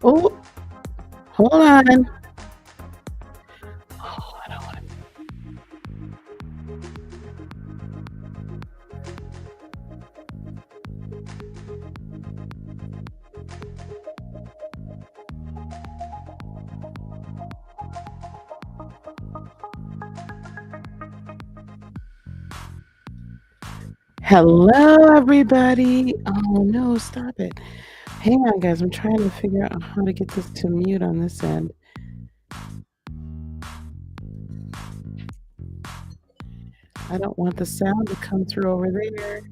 Oh, hold on. Oh, I don't want to. Hello, everybody. Oh, no, stop it. Hang on, guys. I'm trying to figure out how to get this to mute on this end. I don't want the sound to come through over there.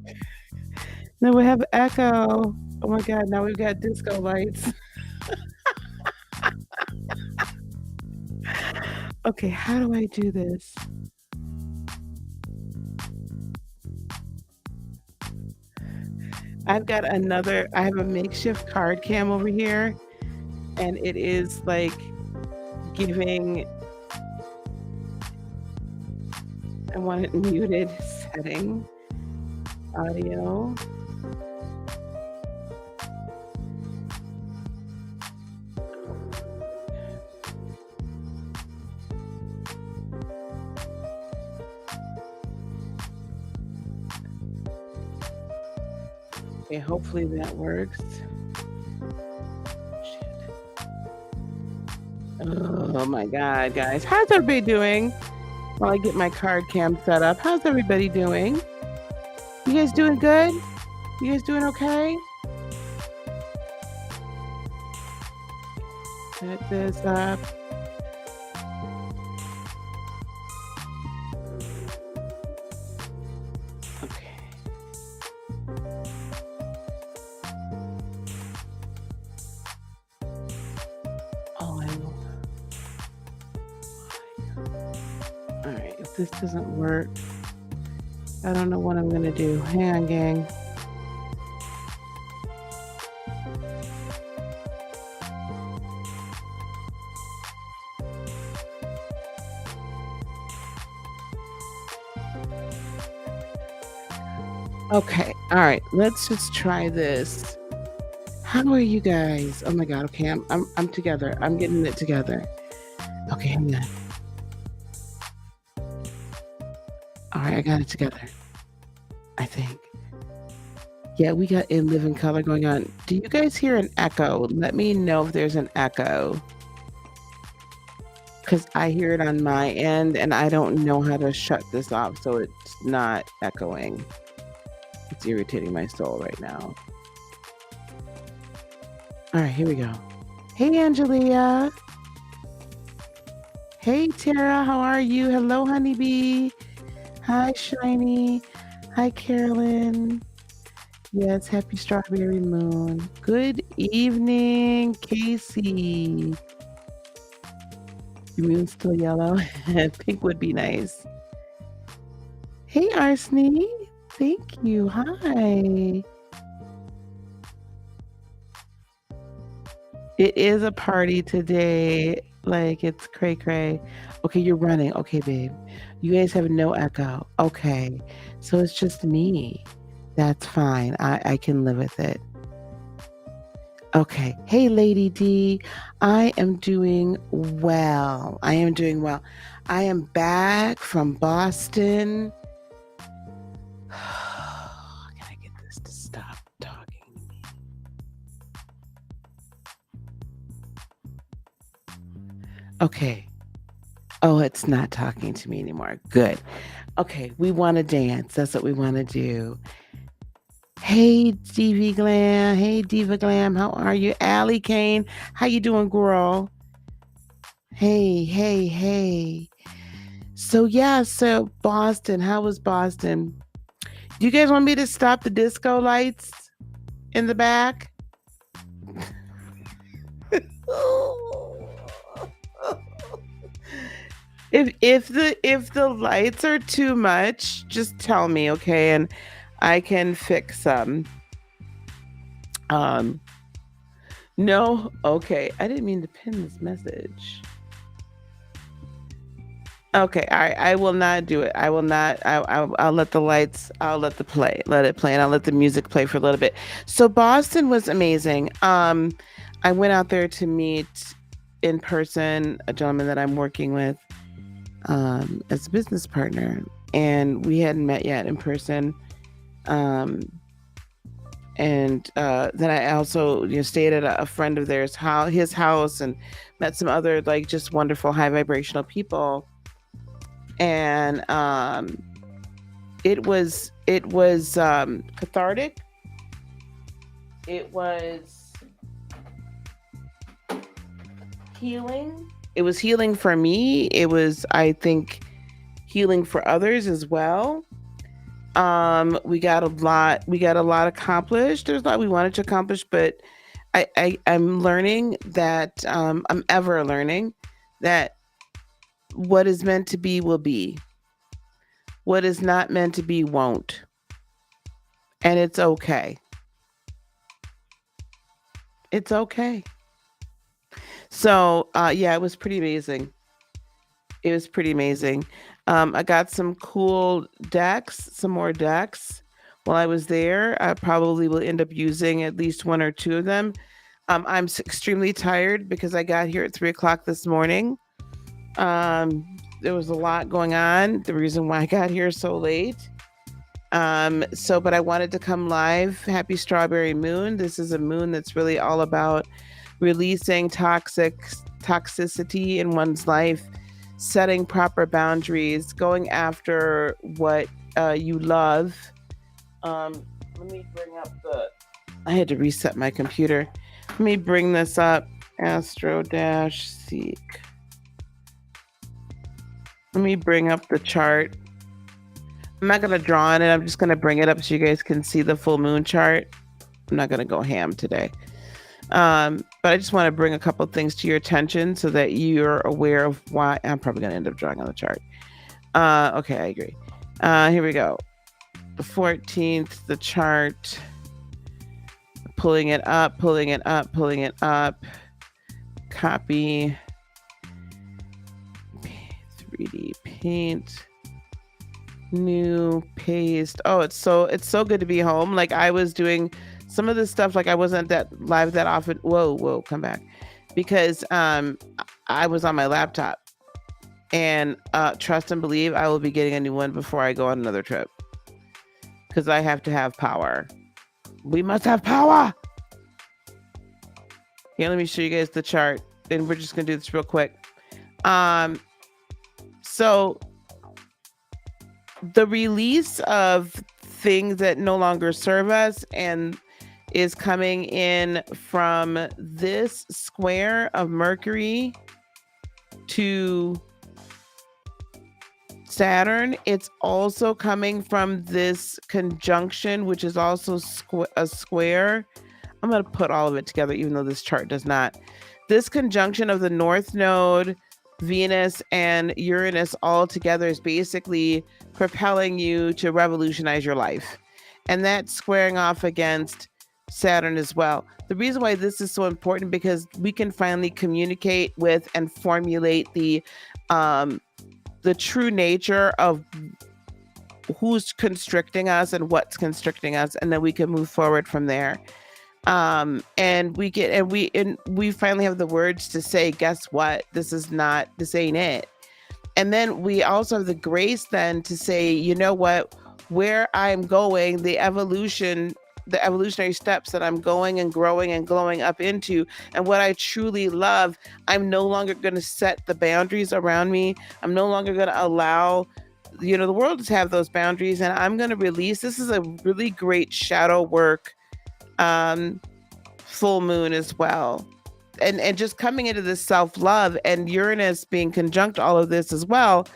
No, we have echo. Oh my God, now we've got disco lights. Okay, how do I do this? I have a makeshift card cam over here, and it is like giving, I want it muted setting, audio. Okay, hopefully that works. Oh my God, guys. How's everybody doing? While I get my card cam set up. How's everybody doing? You guys doing good? You guys doing okay? Set this up. Okay. Oh, I know. All right, if this doesn't work, I don't know what I'm gonna do. Hang on, gang. Okay, all right, let's just try this. How are you guys? Oh my God, okay, I'm together. I'm getting it together. Okay, hang on. All right, I got it together. I think. Yeah, we got In Living Color going on. Do you guys hear an echo? Let me know if there's an echo. Because I hear it on my end and I don't know how to shut this off so it's not echoing. It's irritating my soul right now. All right, here we go. Hey, Angelia. Hey, Tara, how are you? Hello, honeybee. Hi, Shiny. Hi, Carolyn. Yes, happy strawberry moon. Good evening, Casey. Your moon's still yellow. Pink would be nice. Hey, Arsney. Thank you. Hi. It is a party today. Like, it's cray cray. Okay, you're running. Okay, babe. You guys have no echo. Okay. So it's just me. That's fine. I can live with it. Okay. Hey, Lady D. I am doing well. I am doing well. I am back from Boston. Can I get this to stop talking to me? Okay. Oh, it's not talking to me anymore. Good. Okay, we want to dance. That's what we want to do. Hey, DV Glam. Hey, Diva Glam. How are you? Allie Kane. How you doing, girl? Hey, hey, hey. So Boston. How was Boston? Do you guys want me to stop the disco lights in the back? If the lights are too much, just tell me, okay, and I can fix them. No, okay. I didn't mean to pin this message. Okay, all right. I will not do it. I will not. I'll let the lights. I'll let the play. Let it play, and I'll let the music play for a little bit. So Boston was amazing. I went out there to meet in person a gentleman that I'm working with as a business partner, and we hadn't met yet in person. Um, and then I also stayed at a friend of theirs, his house, and met some other like just wonderful high vibrational people. And it was cathartic. It was healing. It was healing for me. It was, I think, healing for others as well. We got a lot accomplished. There's a lot we wanted to accomplish, but I'm learning that I'm ever learning that what is meant to be will be. What is not meant to be won't. And it's okay. It's okay. So yeah, it was pretty amazing. It was pretty amazing. I got some cool decks, some more decks while I was there. I probably will end up using at least one or two of them. I'm extremely tired because I got here at 3 o'clock this morning. There was a lot going on. The reason why I got here so late. But I wanted to come live. Happy Strawberry Moon. This is a moon that's really all about releasing toxicity in one's life, setting proper boundaries, going after what you love. Let me bring up I had to reset my computer. Let me bring this up. Astro-seek. Let me bring up the chart. I'm not going to draw on it. I'm just going to bring it up so you guys can see the full moon chart. I'm not going to go ham today. But I just want to bring a couple things to your attention so that you're aware of why. I'm probably going to end up drawing on the chart. Okay, I agree. Here we go. The 14th, the chart. Pulling it up, pulling it up, pulling it up. Copy. 3D paint. New, paste. Oh, it's so good to be home. Like I was doing some of this stuff, like I wasn't that live that often. Whoa, come back. Because I was on my laptop. And trust and believe I will be getting a new one before I go on another trip. Because I have to have power. We must have power. Here, let me show you guys the chart. And we're just gonna do this real quick. So the release of things that no longer serve us and is coming in from this square of Mercury to Saturn. It's also coming from this conjunction, which is also a square. I'm going to put all of it together, even though this chart does not. This conjunction of the North Node, Venus, and Uranus all together is basically propelling you to revolutionize your life. And that's squaring off against Saturn as well. The reason why this is so important because we can finally communicate with and formulate the true nature of who's constricting us and what's constricting us, and then we can move forward from there. And we finally have the words to say, guess what? This ain't it. And then we also have the grace then to say, you know what, where I'm going, the evolutionary steps that I'm going and growing and glowing up into, and what I truly love, I'm no longer going to set the boundaries around me. I'm no longer going to allow, the world to have those boundaries, and I'm going to release. This is a really great shadow work full moon as well. And just coming into this self-love and Uranus being conjunct all of this as well,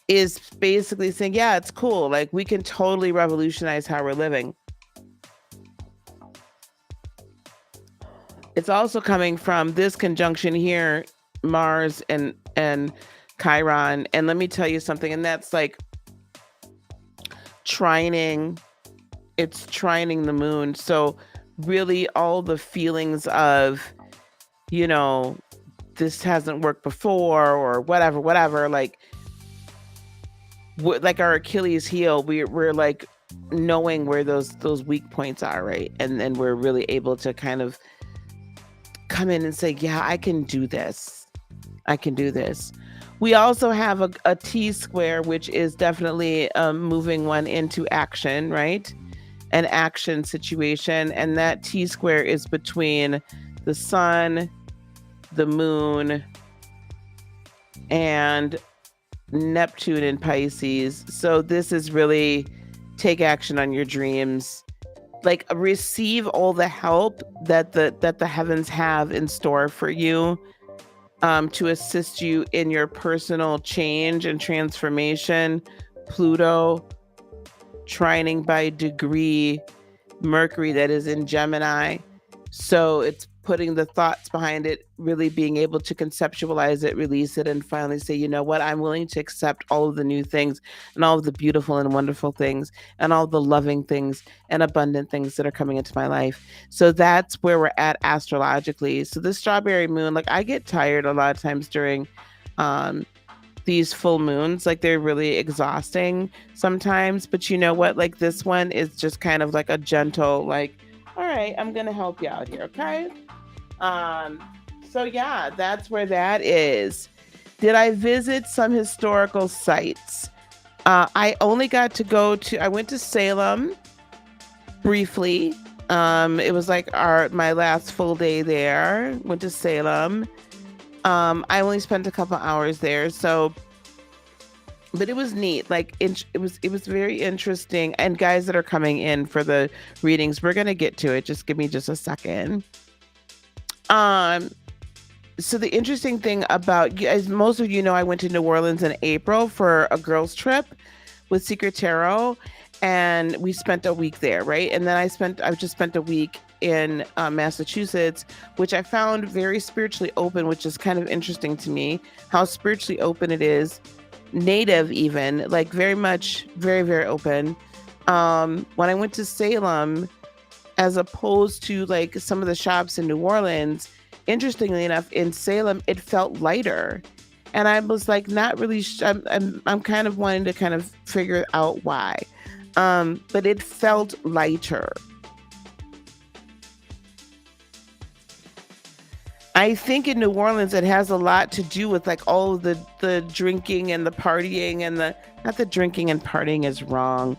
is basically saying, yeah, it's cool. Like we can totally revolutionize how we're living. It's also coming from this conjunction here, Mars and Chiron. And let me tell you something, and that's like trining. It's trining the moon. So really all the feelings of, this hasn't worked before or whatever, like our Achilles heel, we're like knowing where those weak points are, right? And then we're really able to kind of come in and say, yeah, I can do this. I can do this. We also have a T square, which is definitely moving one into action, right? An action situation. And that T square is between the sun, the moon, and Neptune in Pisces. So this is really take action on your dreams. Like receive all the help that the heavens have in store for you, to assist you in your personal change and transformation. Pluto trining by degree Mercury that is in Gemini. So it's putting the thoughts behind it, really being able to conceptualize it, release it, and finally say, you know what, I'm willing to accept all of the new things and all of the beautiful and wonderful things and all the loving things and abundant things that are coming into my life. So that's where we're at astrologically. So the strawberry moon, like I get tired a lot of times during these full moons, like they're really exhausting sometimes, but you know what, like this one is just kind of like a gentle, like, all right, I'm gonna help you out here, okay? So yeah, that's where that is. Did I visit some historical sites? I only got to I went to Salem briefly. It was like my last full day there. Went to Salem. I only spent a couple hours there, but it was neat. Like it was very interesting. And guys that are coming in for the readings, we're gonna get to it. Just give me just a second. So the interesting thing about, as most of you know, I went to New Orleans in April for a girls trip with Secret Tarot, and we spent a week there, right? And then I just spent a week in Massachusetts, which I found very spiritually open, which is kind of interesting to me, how spiritually open it is, native even, like very much, very, very open. When I went to Salem, as opposed to like some of the shops in New Orleans, interestingly enough, in Salem, it felt lighter. And I was like, not really, I'm kind of wanting to kind of figure out why. But it felt lighter. I think in New Orleans, it has a lot to do with like all of the drinking and the partying and not that drinking and partying is wrong,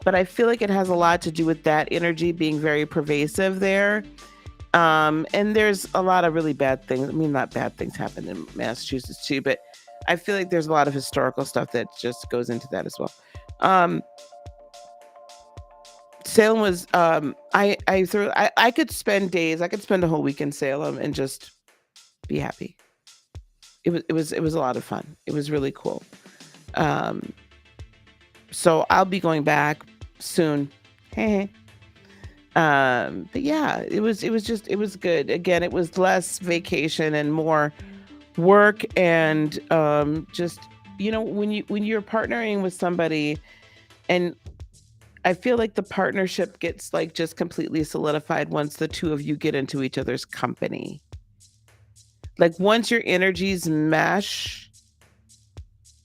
but I feel like it has a lot to do with that energy being very pervasive there. And there's a lot of really bad things. I mean, not bad things happen in Massachusetts too, but I feel like there's a lot of historical stuff that just goes into that as well. Salem was, I could spend days, I could spend a whole week in Salem and just be happy. It was a lot of fun. It was really cool. So I'll be going back soon. But yeah, it was good. Again, it was less vacation and more work, and just, you know, when you're partnering with somebody, and I feel like the partnership gets like just completely solidified once the two of you get into each other's company. Like once your energies mesh,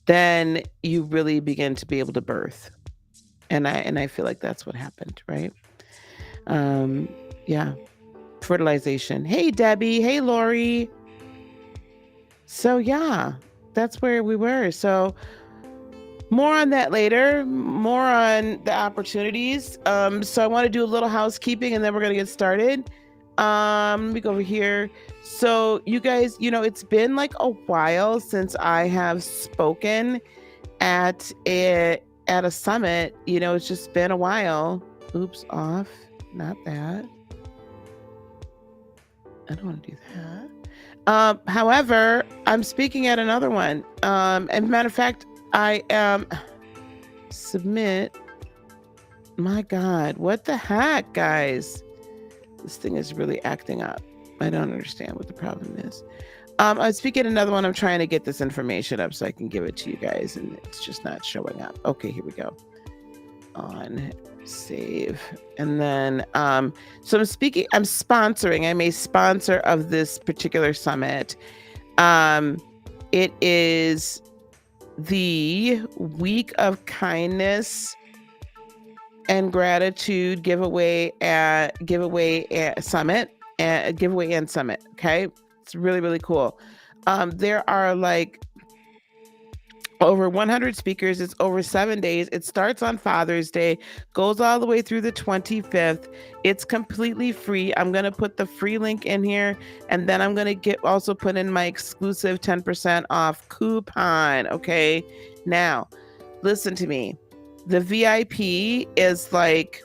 then you really begin to be able to birth. And I feel like that's what happened, right? Yeah. Fertilization. Hey, Debbie. Hey, Lori. So yeah, that's where we were. So more on that later, more on the opportunities. So I want to do a little housekeeping and then we're going to get started. Let me go over here. So you guys, you know, it's been like a while since I have spoken at a summit. You know, it's just been a while. Oops, off. Not that. I don't want to do that. However, I'm speaking at another one. And matter of fact, I am submit. My God, what the heck, guys? This thing is really acting up. I don't understand what the problem is. I'm speaking at another one. I'm trying to get this information up so I can give it to you guys, and it's just not showing up. Okay, here we go. On save. And then, so I'm sponsoring. I'm a sponsor of this particular summit. It is the week of kindness and gratitude giveaway summit and giveaway and summit. Okay, it's really, really cool. There are like over 100 speakers. It's over 7 days. It starts on Father's Day, goes all the way through the 25th. It's completely free. I'm going to put the free link in here, and then I'm going to also put in my exclusive 10% off coupon. Okay. Now, listen to me. The VIP is like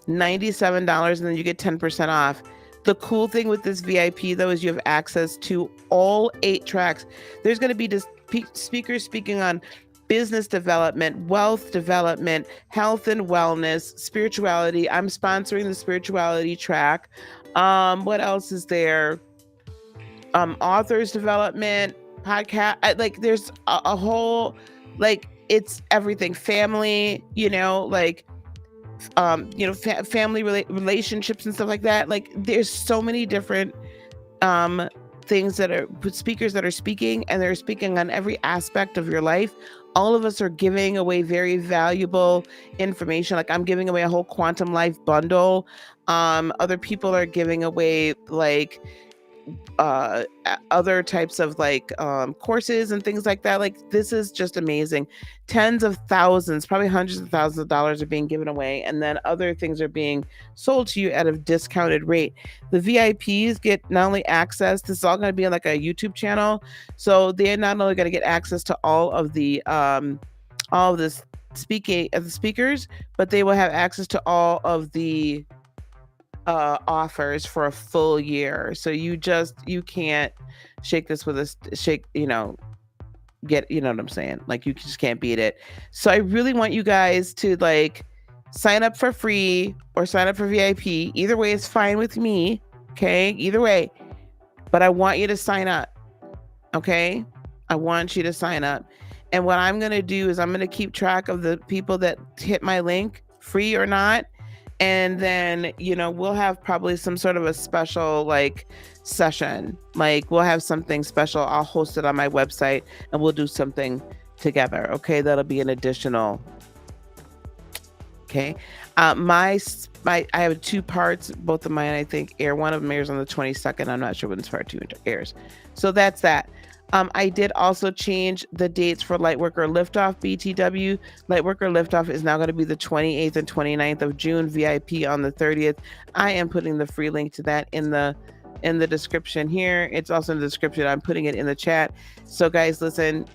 $97, and then you get 10% off. The cool thing with this VIP, though, is you have access to all 8 tracks. There's going to be speakers speaking on business development, wealth development, health and wellness, spirituality. I'm sponsoring the spirituality track. What else is there? Authors development, podcast. Like there's a whole, like it's everything. Family, like family relationships and stuff like that. Like there's so many different things that are speakers that are speaking, and they're speaking on every aspect of your life. All of us are giving away very valuable information. Like I'm giving away a whole quantum life bundle. Other people are giving away like other types of like courses and things like that. Like this is just amazing. Tens of thousands, probably hundreds of thousands of dollars are being given away, and then other things are being sold to you at a discounted rate. The VIPs get not only access, this is all going to be on like a YouTube channel, so they're not only going to get access to all of the speakers, but they will have access to all of the offers for a full year. So you can't shake this with a shake, get, you know what I'm saying? Like you just can't beat it. So I really want you guys to like sign up for free or sign up for VIP. Either way is fine with me. Okay. Either way, but I want you to sign up. Okay. I want you to sign up. And what I'm going to do is I'm going to keep track of the people that hit my link, free or not. And then, we'll have probably some sort of a special like session. Like we'll have something special. I'll host it on my website and we'll do something together. Okay. That'll be an additional. Okay. I have 2 parts, both of mine, I think air. One of them airs on the 22nd. I'm not sure when this part 2 airs. So that's that. I did also change the dates for Lightworker Liftoff BTW. Lightworker Liftoff is now going to be the 28th and 29th of June, VIP on the 30th. I am putting the free link to that in the description here. It's also in the description. I'm putting it in the chat. So guys, listen,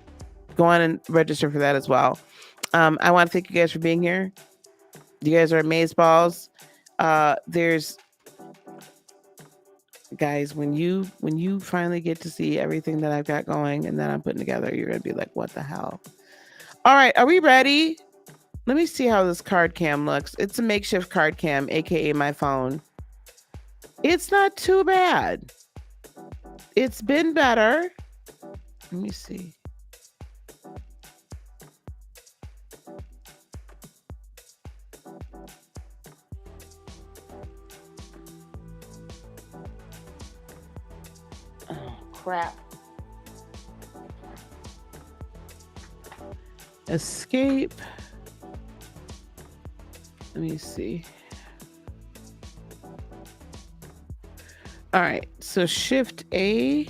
go on and register for that as well. I want to thank you guys for being here. You guys are amazeballs. Guys, when you finally get to see everything that I've got going and that I'm putting together, you're gonna be like, what the hell? All right, are we ready? Let me see how this card cam looks. It's a makeshift card cam, aka my phone. It's not too bad. It's been better. Let me see. Crap. Escape. Let me see. All right, so Shift A.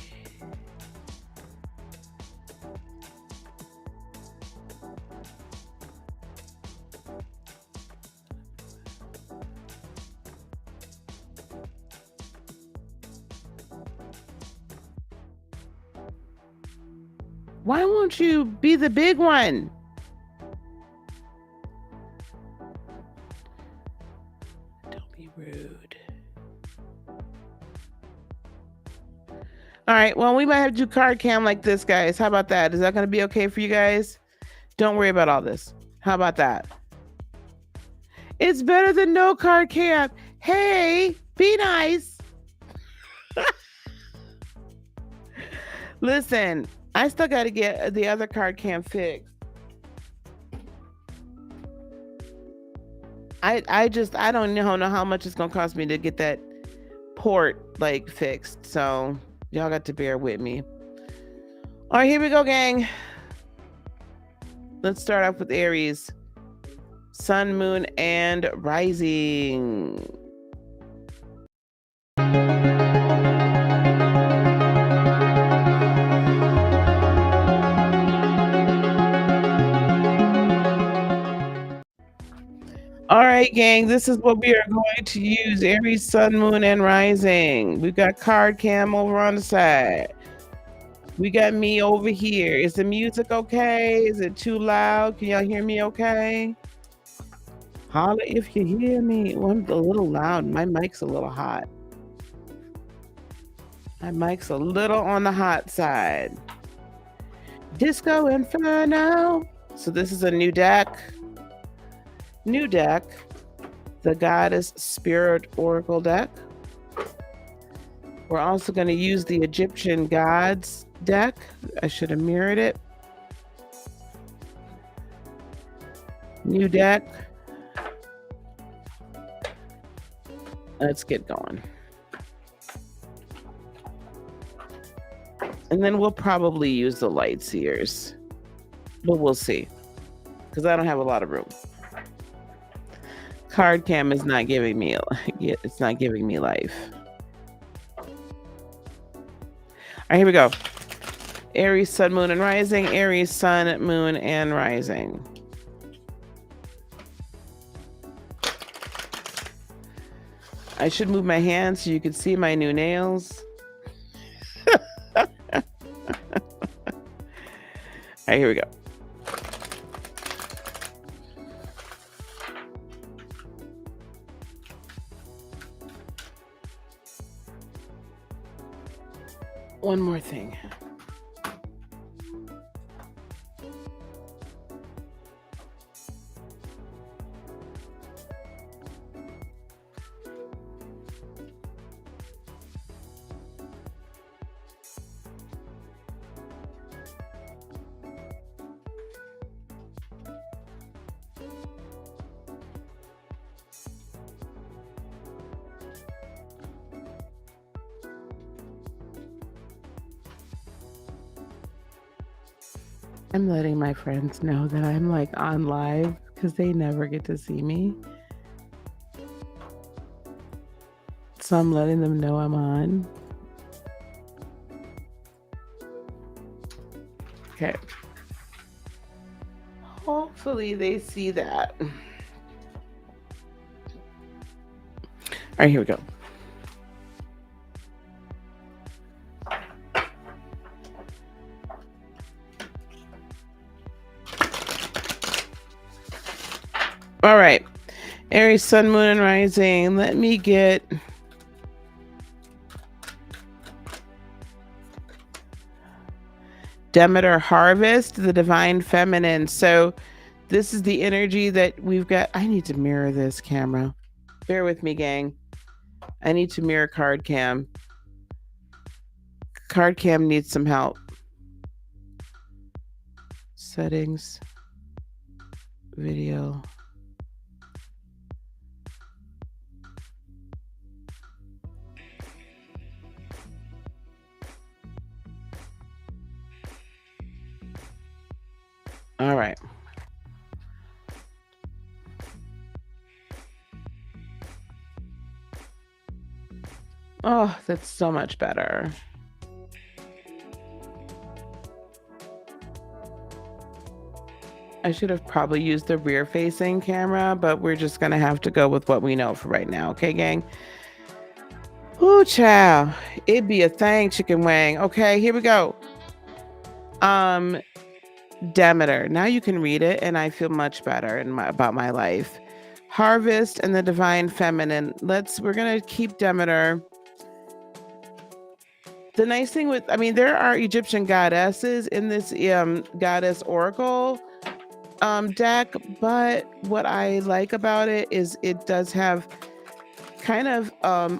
Why won't you be the big one? Don't be rude. All right, well, we might have to do card cam like this, guys. How about that? Is that going to be okay for you guys? Don't worry about all this. How about that? It's better than no card cam. Hey, be nice. Listen, I still got to get the other card cam fixed. I don't know how much it's going to cost me to get that port like fixed. So Y'all got to bear with me. All right, here we go, gang. Let's start off with Aries. Sun, moon, and rising. All right, gang, this is what we are going to use. Aries, sun, moon, and rising. We've got card cam over on the side. We got me over here. Is the music okay? Is it too loud? Can y'all hear me okay? Holla if you hear me. Well, I'm a little loud. My mic's a little hot. My mic's a little on the hot side. Disco Inferno. So this is a new deck. The Goddess Spirit Oracle deck. We're also going to use the Egyptian Gods deck. I should have mirrored it. New deck. Let's get going. And then we'll probably use the light seers, but we'll see, because I don't have a lot of room. Card cam is not giving me, it's not giving me life. All right, here we go. Aries, sun, moon, and rising. Aries, sun, moon, and rising. I should move my hands so you can see my new nails. All right, here we go. One more thing. I'm letting my friends know that I'm like on live because they never get to see me. So I'm letting them know I'm on. Okay. Hopefully they see that. All right, here we go. All right, Aries, sun, moon, and rising. Let me get Demeter, harvest, the divine feminine. So this is the energy that we've got. I need to mirror this camera. Bear with me, gang. I need to mirror card cam. Card cam needs some help. Settings, video. All right. Oh, that's so much better. I should have probably used the rear facing camera, but we're just going to have to go with what we know for right now. Okay, gang? Ooh, child. It'd be a thing, chicken wang. Okay, here we go. Demeter. Now you can read it, and I feel much better about my life. Harvest and the divine feminine. We're gonna keep Demeter. The nice thing with, there are Egyptian goddesses in this goddess oracle deck, but what I like about it is it does have kind of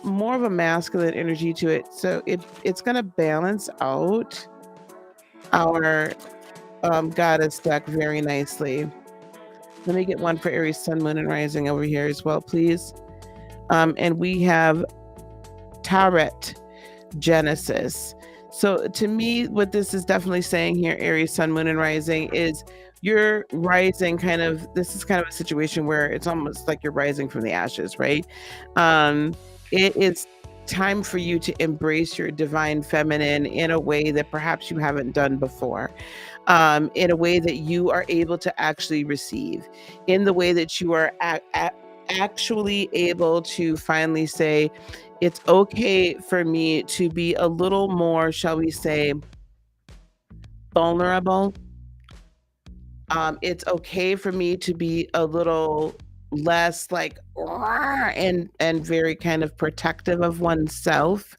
more of a masculine energy to it, so it's gonna balance out our goddess deck very nicely. Let me get one for Aries, sun, moon, and rising over here as well, please. And we have Tarot, Genesis. So to me, what this is definitely saying here, Aries, Sun, Moon, and Rising, is you're rising kind of, this is kind of a situation where it's almost like you're rising from the ashes, right? It is time for you to embrace your divine feminine in a way that perhaps you haven't done before, in a way that you are able to actually receive, in the way that you are actually able to finally say, it's okay for me to be a little more, shall we say, vulnerable. It's okay for me to be a little less like and very kind of protective of oneself.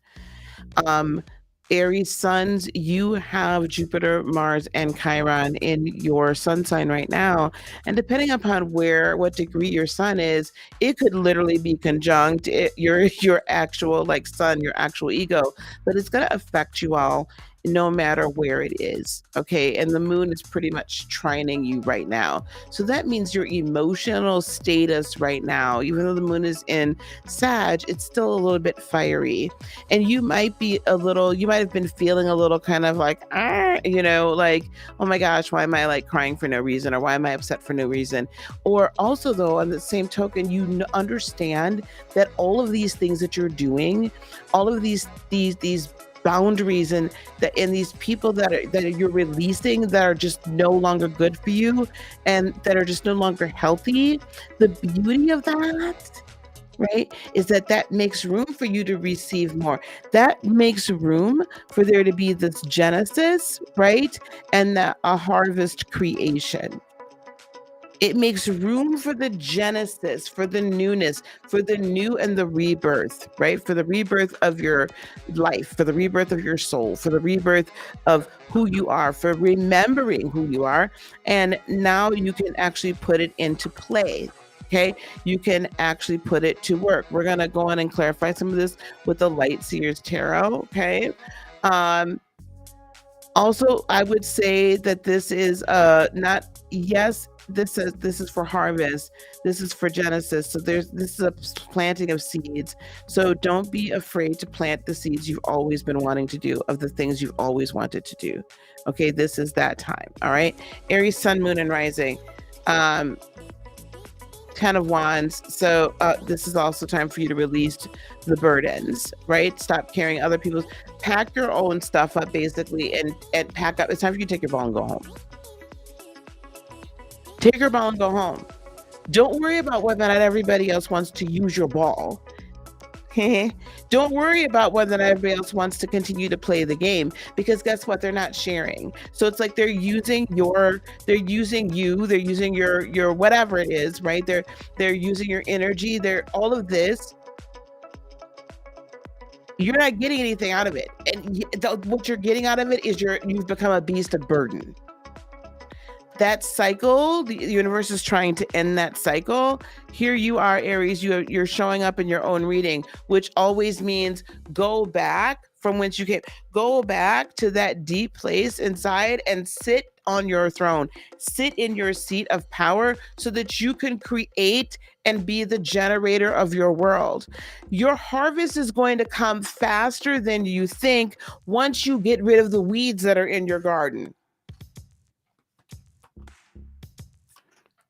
um Aries suns, you have Jupiter, Mars, and Chiron in your sun sign right now. And depending upon what degree your sun is, it could literally be conjunct your actual like sun, your actual ego, but it's going to affect you all no matter where it is. Okay. And the moon is pretty much trining you right now. So that means your emotional status right now, even though the moon is in Sag, it's still a little bit fiery. And you might have been feeling a little kind of like, like, oh my gosh, why am I like crying for no reason? Or why am I upset for no reason? Or also, though, on the same token, you understand that all of these things that you're doing, all of these boundaries and these people that you're releasing that are just no longer good for you and that are just no longer healthy, the beauty of that, right, is that makes room for you to receive more. That makes room for there to be this genesis, right, and a harvest creation. It makes room for the genesis, for the newness, for the new and the rebirth, right? For the rebirth of your life, for the rebirth of your soul, for the rebirth of who you are, for remembering who you are. And now you can actually put it into play. Okay, you can actually put it to work. We're going to go on and clarify some of this with the Light Seers Tarot. Okay. Also, I would say that this is not, yes, this is for harvest. This is for genesis. So this is a planting of seeds. So don't be afraid to plant the seeds you've always been wanting to do, of the things you've always wanted to do. Okay, this is that time. All right. Aries, Sun, Moon, and Rising. 10 of Wands. So this is also time for you to release the burdens, right? Stop carrying other people's, pack your own stuff up basically, and pack up. It's time for you to take your ball and go home. Take your ball and go home. Don't worry about whether or not everybody else wants to use your ball. Don't worry about whether or not everybody else wants to continue to play the game, because guess what? They're not sharing. So it's like they're using you, they're using your whatever it is, right? They're using your energy. They're all of this. You're not getting anything out of it. And what you're getting out of it is you've become a beast of burden. That cycle, the universe is trying to end that cycle. Here you are, Aries, you're showing up in your own reading, which always means go back from whence you came. Go back to that deep place inside and sit on your throne. Sit in your seat of power so that you can create and be the generator of your world. Your harvest is going to come faster than you think once you get rid of the weeds that are in your garden.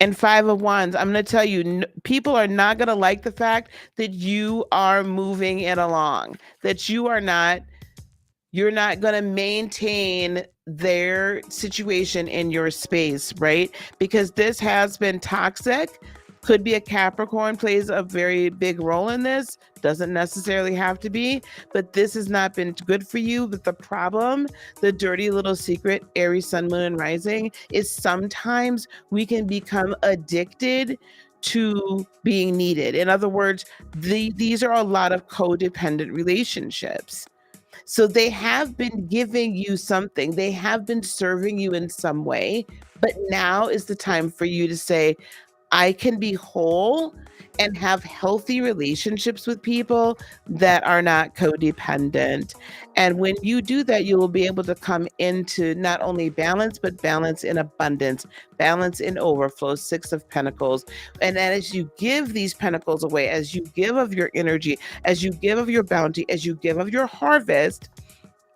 And 5 of Wands, I'm going to tell you, people are not going to like the fact that you are moving it along, that you're not going to maintain their situation in your space, right? Because this has been toxic. Could be a Capricorn plays a very big role in this. Doesn't necessarily have to be, but this has not been good for you. But the problem, the dirty little secret, Aries, Sun, Moon, and Rising, is sometimes we can become addicted to being needed. In other words, these are a lot of codependent relationships. So they have been giving you something. They have been serving you in some way, but now is the time for you to say, I can be whole and have healthy relationships with people that are not codependent. And when you do that, you will be able to come into not only balance, but balance in abundance, balance in overflow, 6 of Pentacles. And then as you give these pentacles away, as you give of your energy, as you give of your bounty, as you give of your harvest,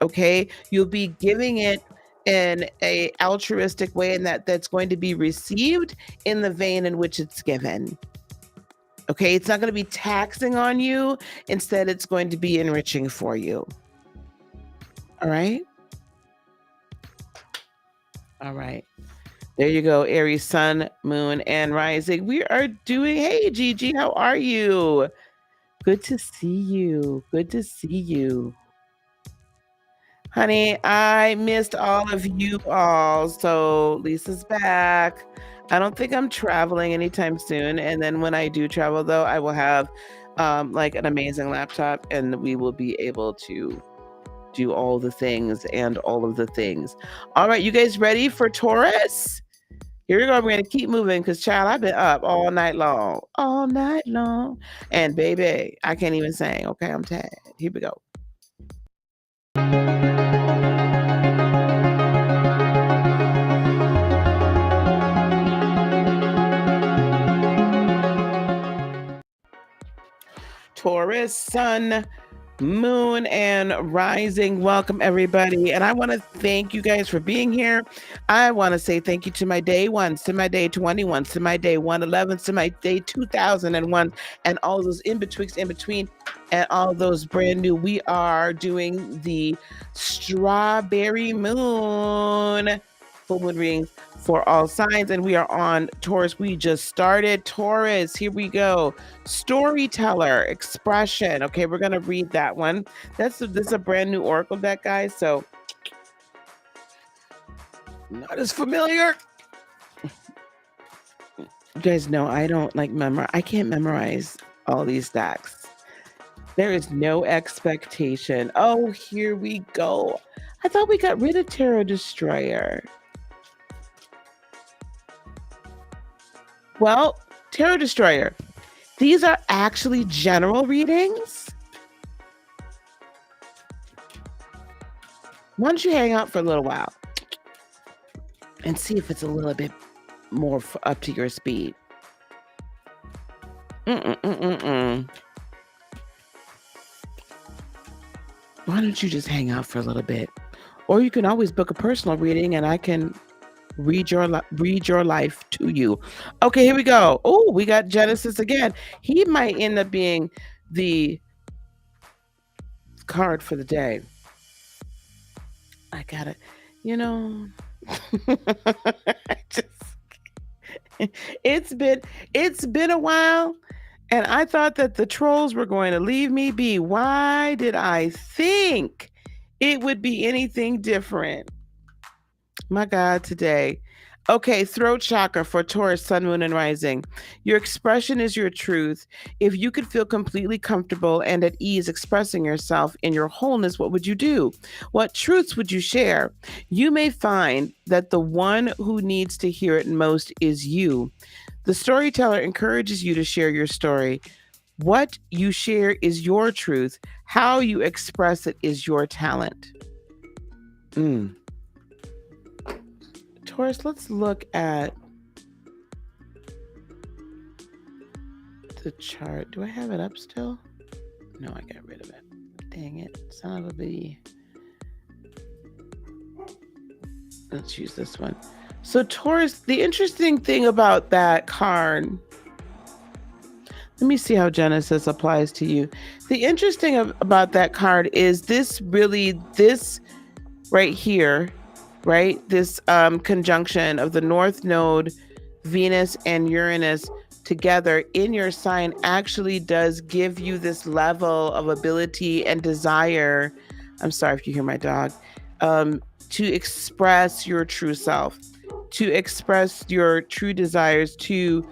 Okay, you'll be giving it in a altruistic way, and that's going to be received in the vein in which it's given. Okay, it's not going to be taxing on you. Instead, it's going to be enriching for you. All right. All right. There you go. Aries, sun, moon, and rising. We are doing, hey, Gigi, how are you? Good to see you. Good to see you. Honey, I missed all of you all. So Lisa's back. I don't think I'm traveling anytime soon. And then when I do travel, though, I will have like an amazing laptop, and we will be able to do all the things and all of the things. All right, you guys ready for Taurus? Here we go. We're going to keep moving because, child, I've been up all night long. All night long. And, baby, I can't even sing. Okay, I'm tired. Here we go. Taurus, sun, moon, and rising. Welcome, everybody. And I want to thank you guys for being here. I want to say thank you to my day ones, to my day 21s, to my day 111s, to my day 2001, and all those in between, and all those brand new. We are doing the strawberry moon full moon readings for all signs, and we are on Taurus. We just started Taurus. Here we go. Storyteller, expression. Okay, we're gonna read that one. This is a brand new oracle deck, guys, so not as familiar. You guys know I don't like I can't memorize all these decks. There is no expectation. Oh, here we go. I thought we got rid of Tarot Destroyer. Well, Tarot Destroyer, these are actually general readings. Why don't you hang out for a little while and see if it's a little bit more up to your speed? Why don't you just hang out for a little bit? Or you can always book a personal reading and I can read your life to you. Okay, here we go. Oh, we got Genesis again. He might end up being the card for the day. I got it. You know, it's been a while, and I thought that the trolls were going to leave me be. Why did I think it would be anything different? My God, today. Okay, throat chakra for Taurus, sun, moon, and rising. Your expression is your truth. If you could feel completely comfortable and at ease expressing yourself in your wholeness, what would you do? What truths would you share? You may find that the one who needs to hear it most is you. The storyteller encourages you to share your story. What you share is your truth. How you express it is your talent. Taurus, let's look at the chart. Do I have it up still? No, I got rid of it. Dang it. Son of a bee. Let's use this one. So Taurus, the interesting thing about that card, let me see how Genesis applies to you. The interesting about that card is this right here, right? This conjunction of the North Node, Venus, and Uranus together in your sign actually does give you this level of ability and desire. I'm sorry if you hear my dog. To express your true self, to express your true desires, to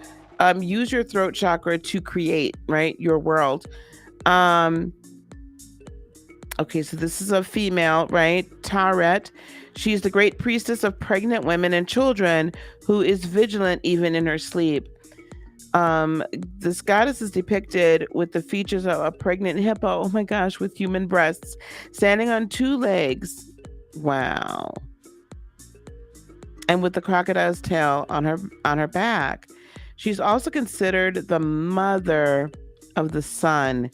use your throat chakra to create, right, your world. Okay, so this is a female, right? Taret. She's the great priestess of pregnant women and children who is vigilant even in her sleep. This goddess is depicted with the features of a pregnant hippo, oh my gosh, with human breasts, standing on two legs. Wow. And with the crocodile's tail on her back. She's also considered the mother of the sun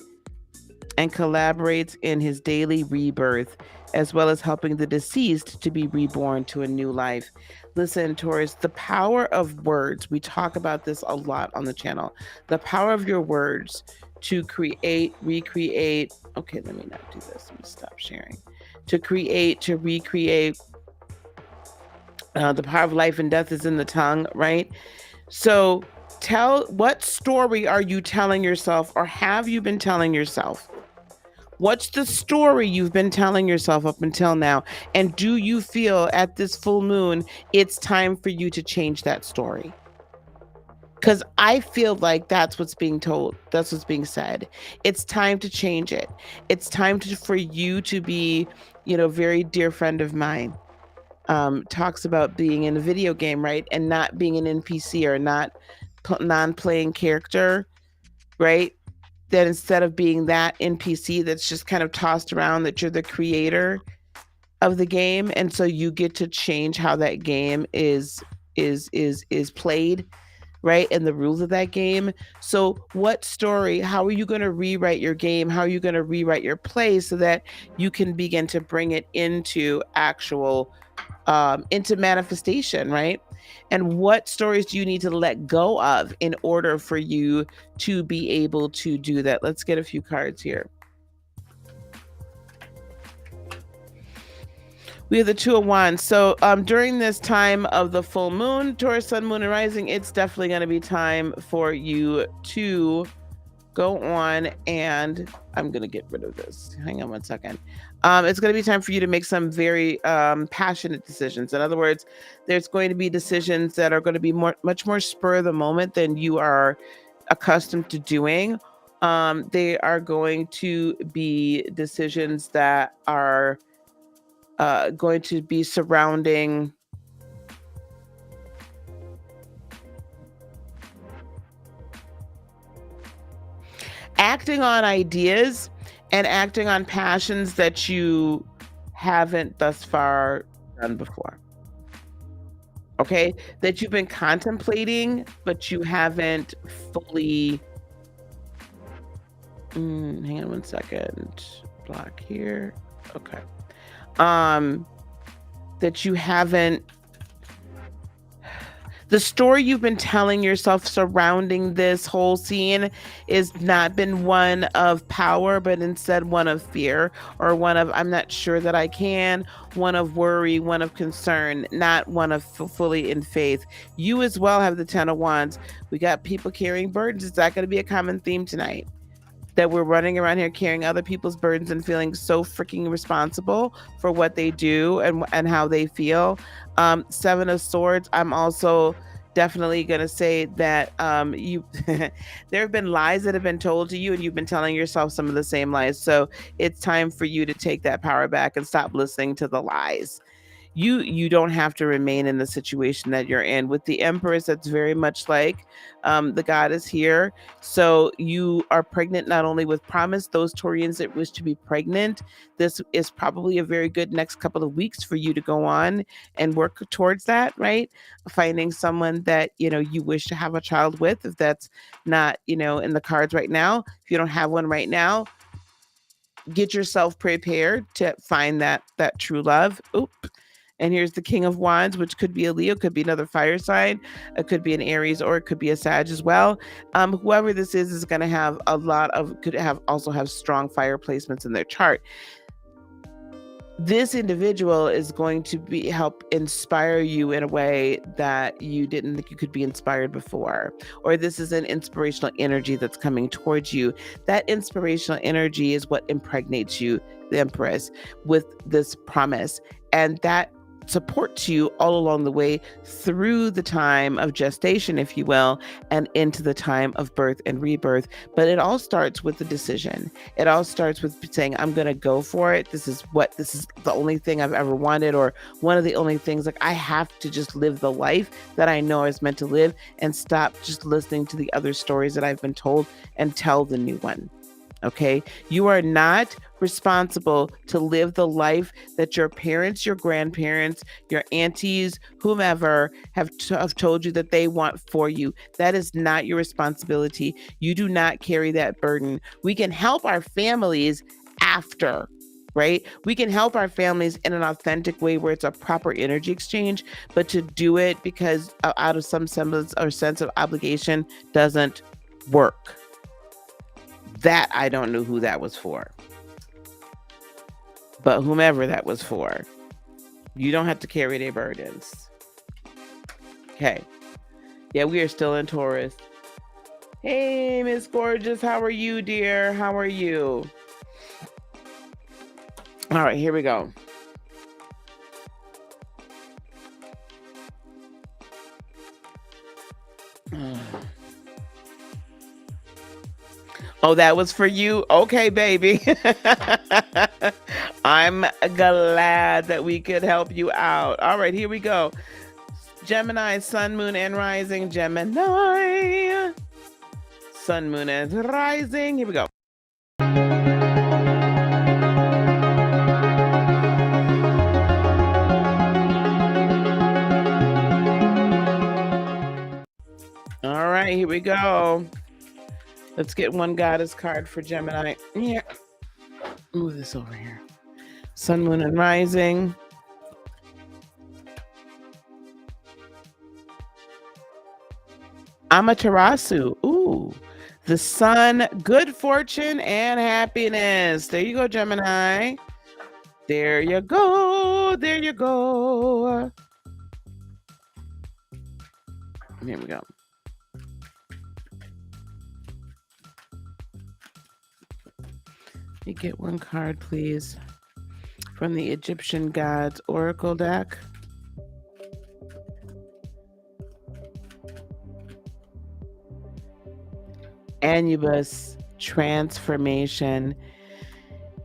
and collaborates in his daily rebirth, as well as helping the deceased to be reborn to a new life. Listen, Taurus, the power of words, we talk about this a lot on the channel. The power of your words to create, recreate. Okay, let me not do this. Let me stop sharing. To create, to recreate. The power of life and death is in the tongue, right? So what story are you telling yourself, or have you been telling yourself? What's the story you've been telling yourself up until now? And do you feel at this full moon, it's time for you to change that story? Because I feel like that's what's being told. That's what's being said. It's time to change it. It's time for you to be, very dear friend of mine. Talks about being in a video game, right? And not being an NPC or non-playing character, right? That instead of being that NPC that's just kind of tossed around, that you're the creator of the game, and so you get to change how that game is played, right? And the rules of that game. So what story, how are you going to rewrite your game? How are you going to rewrite your play so that you can begin to bring it into actual into manifestation, right? And what stories do you need to let go of in order for you to be able to do that? Let's get a few cards here. We have the Two of Wands. So during this time of the full moon, Taurus, Sun, Moon, and Rising, it's definitely going to be time for you to go on, and I'm going to get rid of this. Hang on one second. It's going to be time for you to make some very passionate decisions. In other words, there's going to be decisions that are going to be much more spur of the moment than you are accustomed to doing. They are going to be decisions that are going to be surrounding acting on ideas and acting on passions that you haven't thus far done before. Okay? That you've been contemplating, but you haven't fully. Hang on one second. Block here. Okay. That you haven't. The story you've been telling yourself surrounding this whole scene is not been one of power, but instead one of fear, or one of, I'm not sure that I can, one of worry, one of concern, not one of fully in faith. You as well have the Ten of Wands. We got people carrying burdens. Is that going to be a common theme tonight? That we're running around here carrying other people's burdens and feeling so freaking responsible for what they do and how they feel. Seven of Swords. I'm also definitely going to say that you there have been lies that have been told to you, and you've been telling yourself some of the same lies. So it's time for you to take that power back and stop listening to the lies. You don't have to remain in the situation that you're in. With the Empress, that's very much like the goddess here. So you are pregnant not only with promise, those Taurians that wish to be pregnant, this is probably a very good next couple of weeks for you to go on and work towards that, right? Finding someone that, you wish to have a child with, if that's not, in the cards right now. If you don't have one right now, get yourself prepared to find that true love. And here's the King of Wands, which could be a Leo, could be another fire sign, it could be an Aries, or it could be a Sag as well. Whoever this is going to have also have strong fire placements in their chart. This individual is going to help inspire you in a way that you didn't think you could be inspired before, or this is an inspirational energy that's coming towards you. That inspirational energy is what impregnates you, the Empress, with this promise, and that supports you all along the way through the time of gestation, if you will, and into the time of birth and rebirth. But it all starts with the decision. It all starts with saying, I'm going to go for it. This is the only thing I've ever wanted, or one of the only things. Like, I have to just live the life that I know I was meant to live, and stop just listening to the other stories that I've been told, and tell the new one. Okay. You are not responsible to live the life that your parents, your grandparents, your aunties, whomever have told you that they want for you. That is not your responsibility. You do not carry that burden. We can help our families after, right? We can help our families in an authentic way where it's a proper energy exchange, but to do it because out of some semblance or sense of obligation doesn't work. That I don't know who that was for. But whomever that was for, you don't have to carry their burdens. Okay. Yeah, we are still in Taurus. Hey, Miss Gorgeous, how are you, dear? How are you? All right, here we go. Oh, that was for you? Okay, baby. I'm glad that we could help you out. All right, here we go. Gemini, sun, moon, and rising. Gemini, sun, moon, and rising. Here we go. All right, here we go. Let's get one goddess card for Gemini. Yeah. Move this over here. Sun, moon, and rising. Amaterasu. Ooh. The sun, good fortune, and happiness. There you go, Gemini. There you go. There you go. Here we go. You get one card, please, from the Egyptian Gods Oracle deck. Anubis, transformation.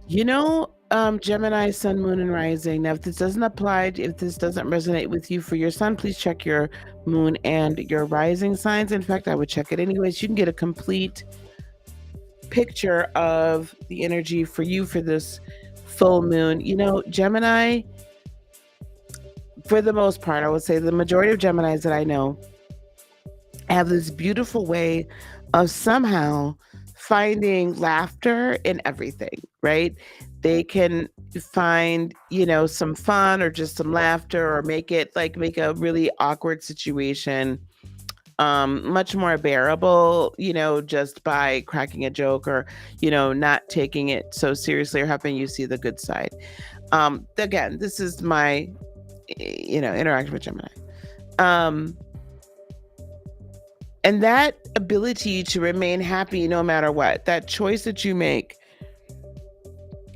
You know, Gemini, sun, moon, and rising. Now, if this doesn't apply, if this doesn't resonate with you for your sun, please check your moon and your rising signs. In fact, I would check it anyways. You can get a complete picture of the energy for you for this full moon. You know, Gemini, for the most part, I would say the majority of Geminis that I know have this beautiful way of somehow finding laughter in everything, right? They can find, you know, some fun or just some laughter or make a really awkward situation much more bearable, you know, just by cracking a joke or, you know, not taking it so seriously or helping you see the good side. Again, this is my, you know, interaction with Gemini. And that ability to remain happy no matter what, that choice that you make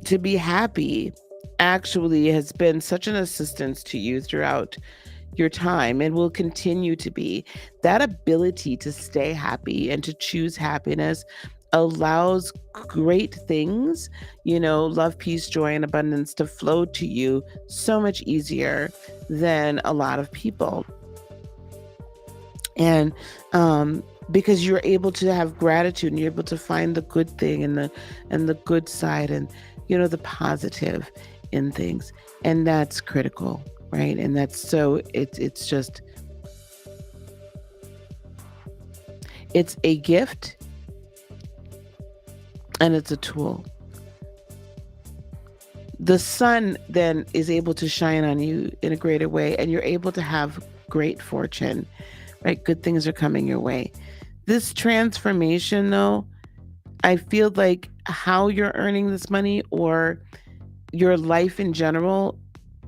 to be happy actually has been such an assistance to you throughout your time and will continue to be. That ability to stay happy and to choose happiness allows great things, you know, love, peace, joy, and abundance to flow to you so much easier than a lot of people. And because you're able to have gratitude and you're able to find the good thing and the good side and, you know, the positive in things. And that's critical. Right. And that's so it's just it's a gift and it's a tool. The sun then is able to shine on you in a greater way and you're able to have great fortune, right? Good things are coming your way. This transformation, though, I feel like how you're earning this money or your life in general,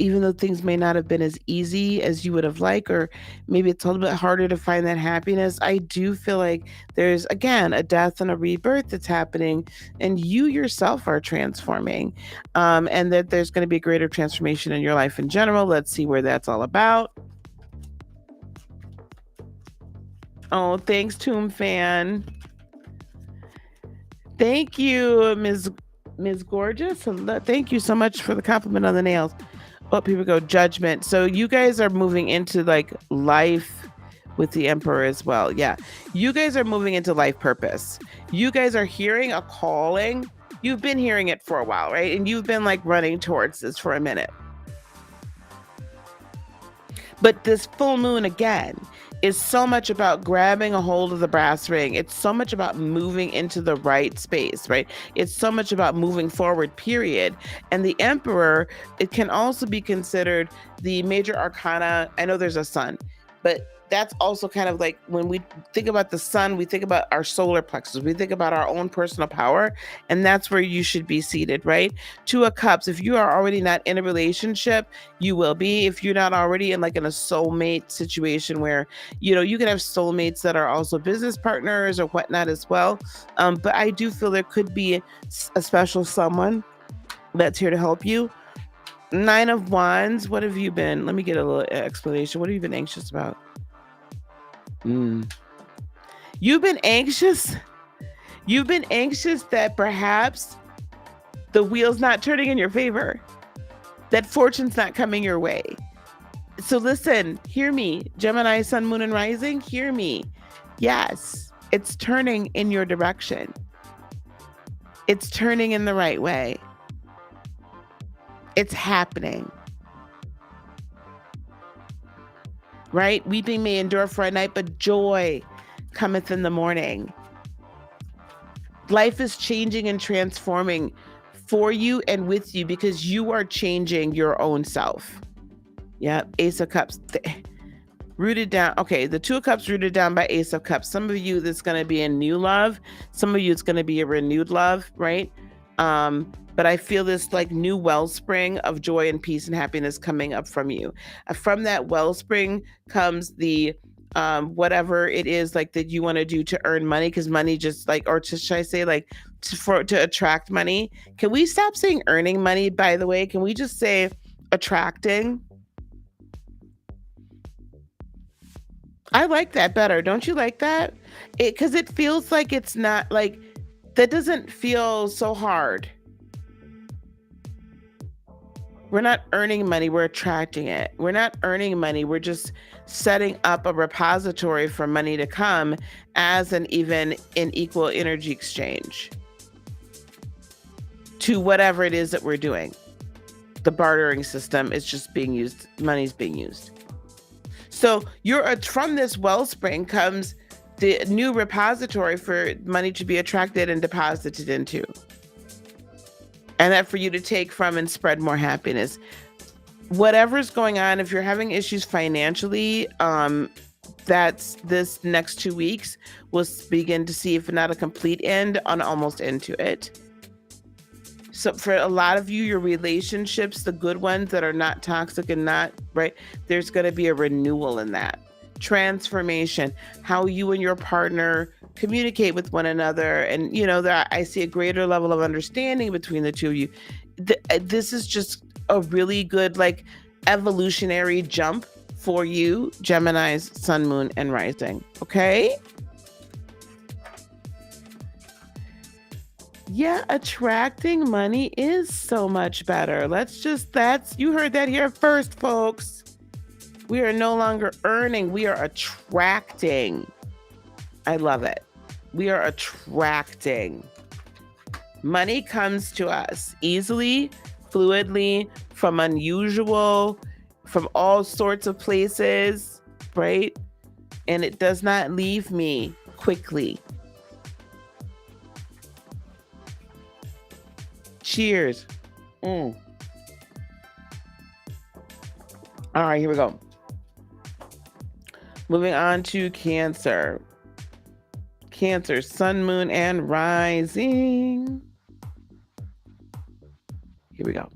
even though things may not have been as easy as you would have liked, or maybe it's a little bit harder to find that happiness, I do feel like there's, again, a death and a rebirth that's happening, and you yourself are transforming, and that there's going to be a greater transformation in your life in general. Let's see where that's all about. Oh, thanks, Tomb Fan. Thank you, Ms. Gorgeous. Thank you so much for the compliment on the nails. Oh, people go judgment. So you guys are moving into like life with the Emperor as well. Yeah. You guys are moving into life purpose. You guys are hearing a calling. You've been hearing it for a while, right? And you've been like running towards this for a minute. But this full moon again is so much about grabbing a hold of the brass ring. It's so much about moving into the right space, right? It's so much about moving forward, period. And the Emperor, it can also be considered the major arcana. I know there's a sun, but that's also kind of like when we think about the sun, we think about our solar plexus, we think about our own personal power, and that's where you should be seated, right? Two of Cups, if you are already not in a relationship, you will be. If you're not already in like in a soulmate situation where, you know, you can have soulmates that are also business partners or whatnot as well. But I do feel there could be a special someone that's here to help you. Nine of Wands, what have you been? Let me get a little explanation. What have you been anxious about? You've been anxious. You've been anxious that perhaps the wheel's not turning in your favor, that fortune's not coming your way. So listen, hear me, Gemini, Sun, Moon, and Rising, hear me. Yes, it's turning in your direction. It's turning in the right way. It's happening. Right? Weeping may endure for a night, but joy cometh in the morning. Life is changing and transforming for you and with you because you are changing your own self. Yeah, Ace of Cups. Rooted down. Okay, the Two of Cups rooted down by Ace of Cups. Some of you, this is going to be a new love. Some of you, it's going to be a renewed love, right? But I feel this like new wellspring of joy and peace and happiness coming up from you. From that wellspring comes the whatever it is like that you want to do to earn money, because money just like, or to, should I say like to attract money? Can we stop saying earning money, by the way? Can we just say attracting? I like that better. Don't you like that? Because it feels like it's not like, that doesn't feel so hard. We're not earning money, we're attracting it. We're not earning money, we're just setting up a repository for money to come as an even in equal energy exchange to whatever it is that we're doing. The bartering system is just being used, money's being used. So from this wellspring comes the new repository for money to be attracted and deposited into. And that for you to take from and spread more happiness. Whatever's going on, if you're having issues financially, that's this next 2 weeks, we'll begin to see, if not a complete end, on almost into it. So for a lot of you, your relationships, the good ones that are not toxic and not, right, there's going to be a renewal in that. Transformation, how you and your partner communicate with one another. And, you know, I see a greater level of understanding between the two of you. This is just a really good, like, evolutionary jump for you, Gemini's Sun, Moon, and Rising. Okay? Yeah, attracting money is so much better. You heard that here first, folks. We are no longer earning, we are attracting. I love it. We are attracting. Money comes to us easily, fluidly, from all sorts of places, right? And it does not leave me quickly. Cheers. All right, here we go. Moving on to Cancer. Cancer, Sun, Moon, and Rising. Here we go.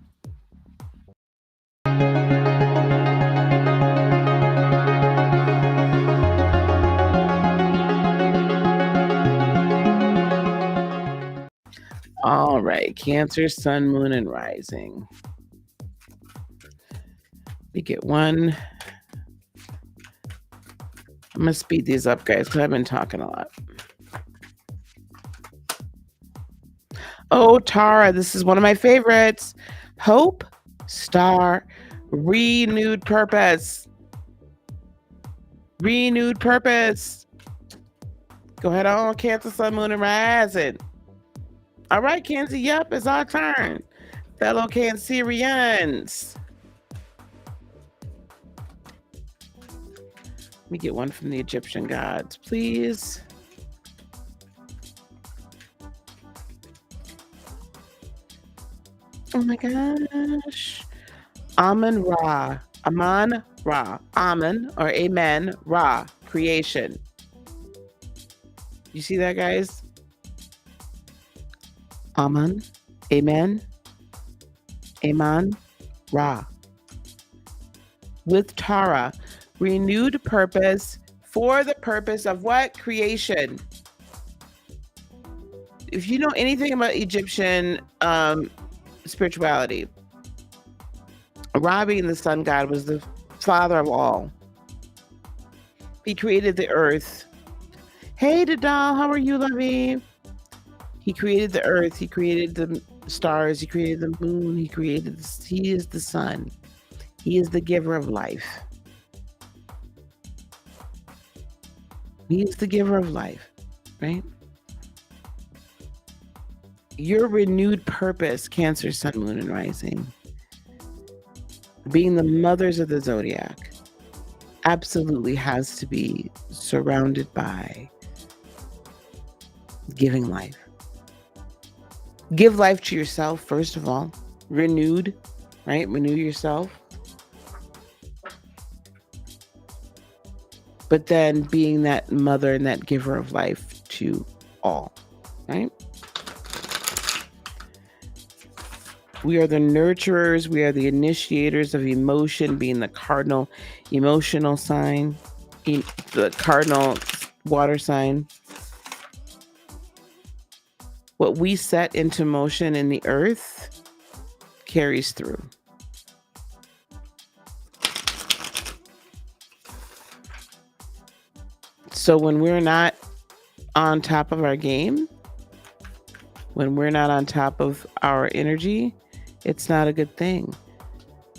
All right, Cancer, Sun, Moon, and Rising. We get one. I'm going to speed these up, guys, because I've been talking a lot. Oh, Tara, this is one of my favorites. Hope, star, renewed purpose. Renewed purpose. Go ahead on, Cancer, Sun, Moon, and Rising. All right, Cancer, yep, it's our turn. Fellow Cancerians. Let me get one from the Egyptian gods, please. Oh my gosh. Amen Ra. Aman Ra. Amen or Amen Ra. Creation. You see that, guys? Amen. Amen. Aman Ra. With Tara. Renewed purpose for the purpose of what? Creation. If you know anything about Egyptian spirituality, Ra, being the sun god, was the father of all. He created the earth. Hey, Dadal, how are you, lovey? He created the earth. He created the stars. He created the moon. He is the sun. He is the giver of life. He is the giver of life, right? Your renewed purpose, Cancer, Sun, Moon, and Rising, being the mothers of the zodiac, absolutely has to be surrounded by giving life. Give life to yourself, first of all. Renewed, right? Renew yourself. But then being that mother and that giver of life to all, right? We are the nurturers. We are the initiators of emotion, being the cardinal emotional sign, the cardinal water sign. What we set into motion in the earth carries through. So when we're not on top of our game, when we're not on top of our energy, it's not a good thing.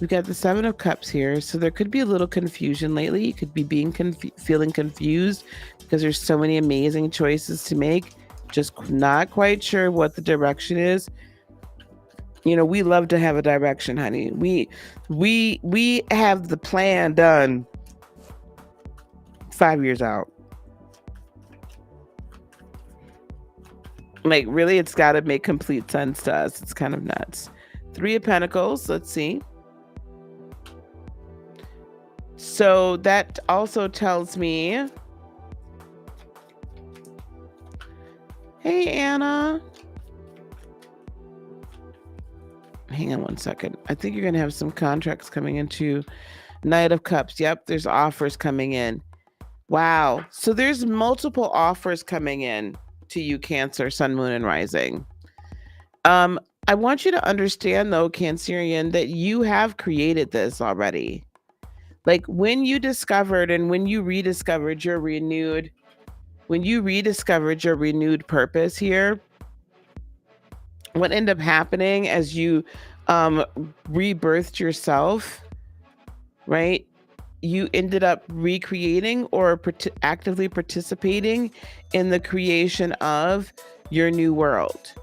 We've got the Seven of Cups here, so there could be a little confusion lately. You could be feeling confused because there's so many amazing choices to make, just not quite sure what the direction is. You know, we love to have a direction, honey. We have the plan done 5 years out. Like, really, it's got to make complete sense to us. It's kind of nuts. Three of Pentacles. Let's see. So that also tells me... Hey, Anna. Hang on one second. I think you're going to have some contracts coming into Knight of Cups. Yep, there's offers coming in. Wow. So there's multiple offers coming in to you, Cancer, Sun, Moon, and Rising. I want you to understand, though, Cancerian, that you have created this already. Like, when you discovered and when you rediscovered your renewed purpose here, what ended up happening as you rebirthed yourself, right? You ended up recreating or actively participating in the creation of your new world.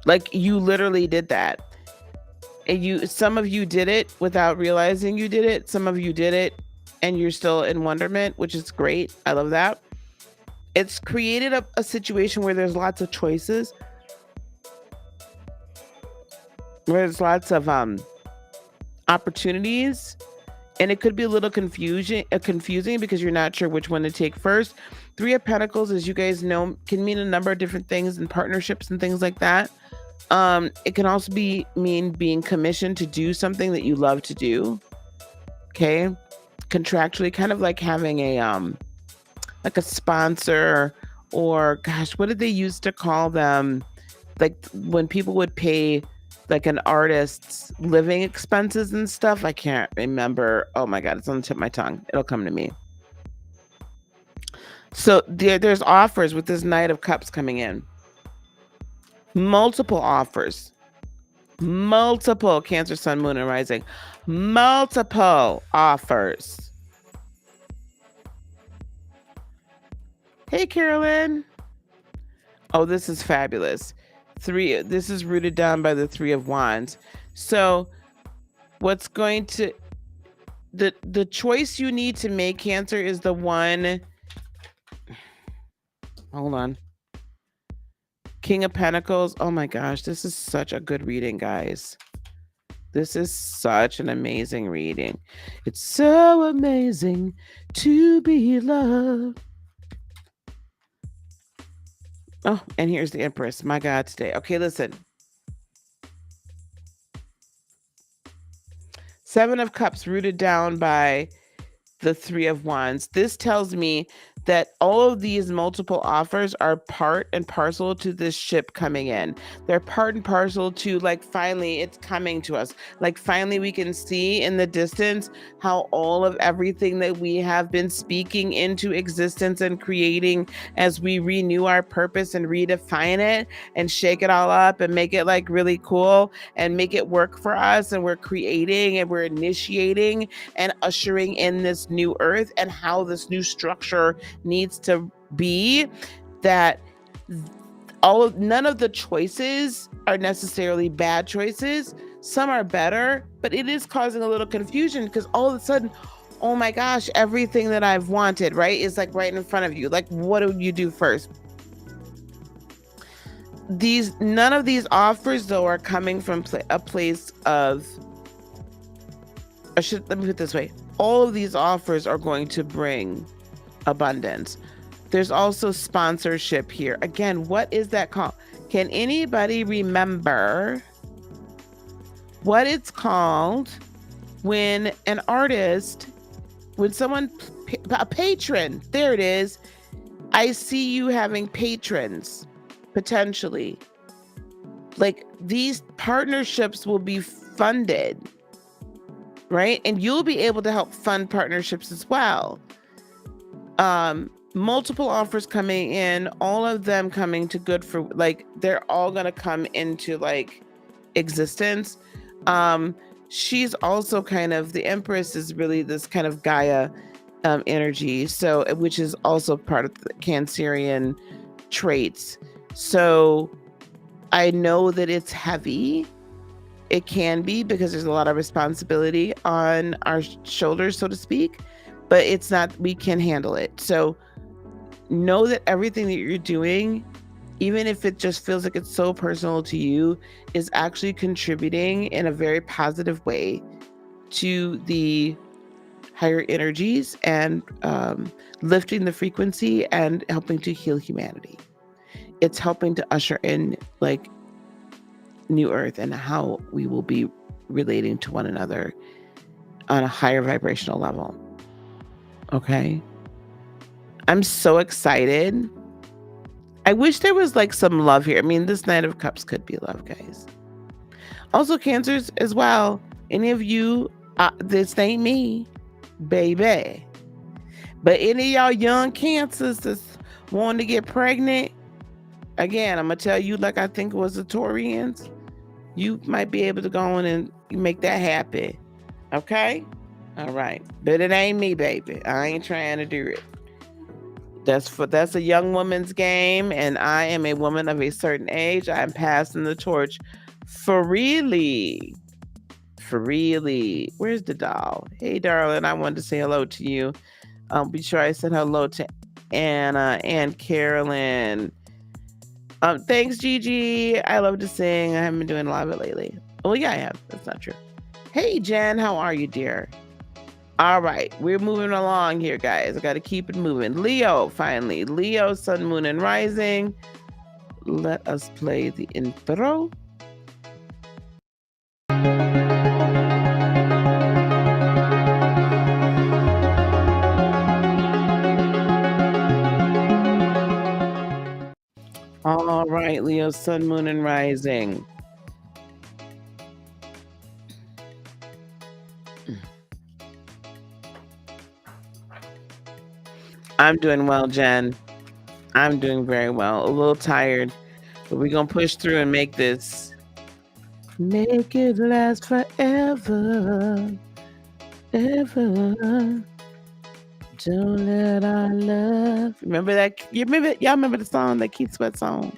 Like, you literally did that. And some of you did it without realizing you did it. Some of you did it and you're still in wonderment, which is great. I love that. It's created a situation where there's lots of choices. Where there's lots of opportunities. And it could be a little confusing because you're not sure which one to take first. Three of Pentacles, as you guys know, can mean a number of different things in partnerships and things like that. It can also mean being commissioned to do something that you love to do. Okay. Contractually, kind of like having a sponsor, or gosh, what did they used to call them? Like when people would pay like an artist's living expenses and stuff. I can't remember. Oh my God, it's on the tip of my tongue. It'll come to me. So there's offers with this Knight of Cups coming in. Multiple offers. Multiple Cancer, Sun, Moon, and Rising. Multiple offers. Hey, Carolyn. Oh, this is fabulous. This is rooted down by the Three of Wands. So what's going to, the choice you need to make, Cancer, is the one, hold on. King of Pentacles. Oh my gosh, this is such a good reading, guys. This is such an amazing reading. It's so amazing to be loved. Oh, and here's the Empress. My God, today. Okay, listen. Seven of Cups rooted down by the Three of Wands. This tells me that all of these multiple offers are part and parcel to this ship coming in. They're part and parcel to, like, finally it's coming to us. Like, finally we can see in the distance how all of everything that we have been speaking into existence and creating, as we renew our purpose and redefine it and shake it all up and make it like really cool and make it work for us, and we're creating and we're initiating and ushering in this new earth and how this new structure needs to be, that none of the choices are necessarily bad choices. Some are better, but it is causing a little confusion because all of a sudden, oh my gosh, everything that I've wanted, right, is like right in front of you. Like, what do you do first? None of these offers, though, are coming from a place of, let me put it this way. All of these offers are going to bring abundance. There's also sponsorship here. Again, what is that called? Can anybody remember what it's called when an artist, when someone, a patron, there it is. I see you having patrons, potentially. Like, these partnerships will be funded, right? And you'll be able to help fund partnerships as well. Multiple offers coming in, all of them coming to good for, like, they're all going to come into like existence. She's also kind of, the Empress is really this kind of Gaia energy, so, which is also part of the Cancerian traits. So I know that it's heavy. It can be, because there's a lot of responsibility on our shoulders, so to speak, but it's not, we can handle it. So know that everything that you're doing, even if it just feels like it's so personal to you, is actually contributing in a very positive way to the higher energies and lifting the frequency and helping to heal humanity. It's helping to usher in like new earth and how we will be relating to one another on a higher vibrational level. Okay. I'm so excited. I wish there was like some love here. I mean, this Knight of Cups could be love, guys. Also, Cancers as well. Any of you, this ain't me, baby. But any of y'all young Cancers that's wanting to get pregnant, again, I'm going to tell you, like I think it was the Taurians, you might be able to go on and make that happen. Okay? All right. But it ain't me, baby. I ain't trying to do it. That's a young woman's game, and I am a woman of a certain age. I'm passing the torch freely. Where's the doll? Hey, darling, I wanted to say hello to you. Be sure I said hello to Anna and Carolyn. Thanks, Gigi. I love to sing. I haven't been doing a lot of it lately. Well, yeah, I have. That's not true. Hey, Jen, how are you, dear? All right, we're moving along here, guys. I got to keep it moving. Leo, finally. Leo, Sun, Moon, and Rising. Let us play the intro. All right, Leo, Sun, Moon, and Rising. I'm doing well, Jen. I'm doing very well. A little tired, but we're going to push through and make this. Make it last forever. Ever. Don't let our love. Remember that? Y'all remember the song, that Keith Sweat song?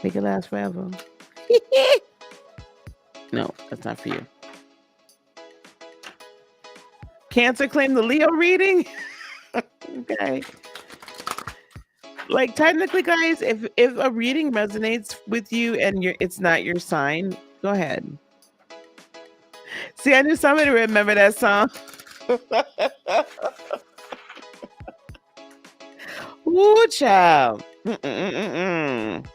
Make it last forever. No, that's not for you. Cancer claim the Leo reading. Okay. Like, technically, guys, if a reading resonates with you and it's not your sign, go ahead. See, I knew somebody would remember that song. Ooh, child. Mm-mm-mm-mm.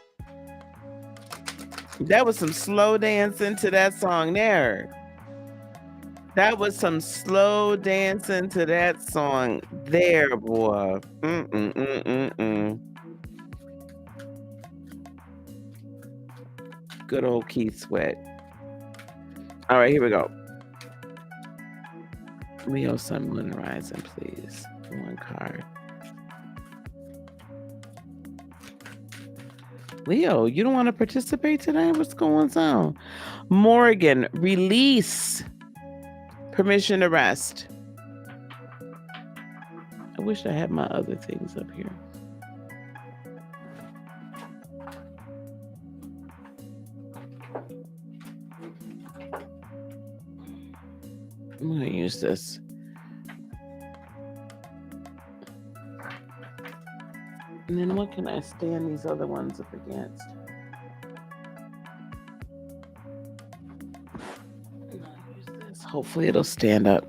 That was some slow dancing to that song there. That was some slow dancing to that song there, boy. Mm-mm-mm-mm-mm. Good old Keith Sweat. All right, here we go. Leo, Sun, Moon, and Rising, please. One card. Leo, you don't want to participate today? What's going on? Morgan, release. Permission to rest. I wish I had my other things up here. I'm going to use this. And then what can I stand these other ones up against? Use this. Hopefully it'll stand up.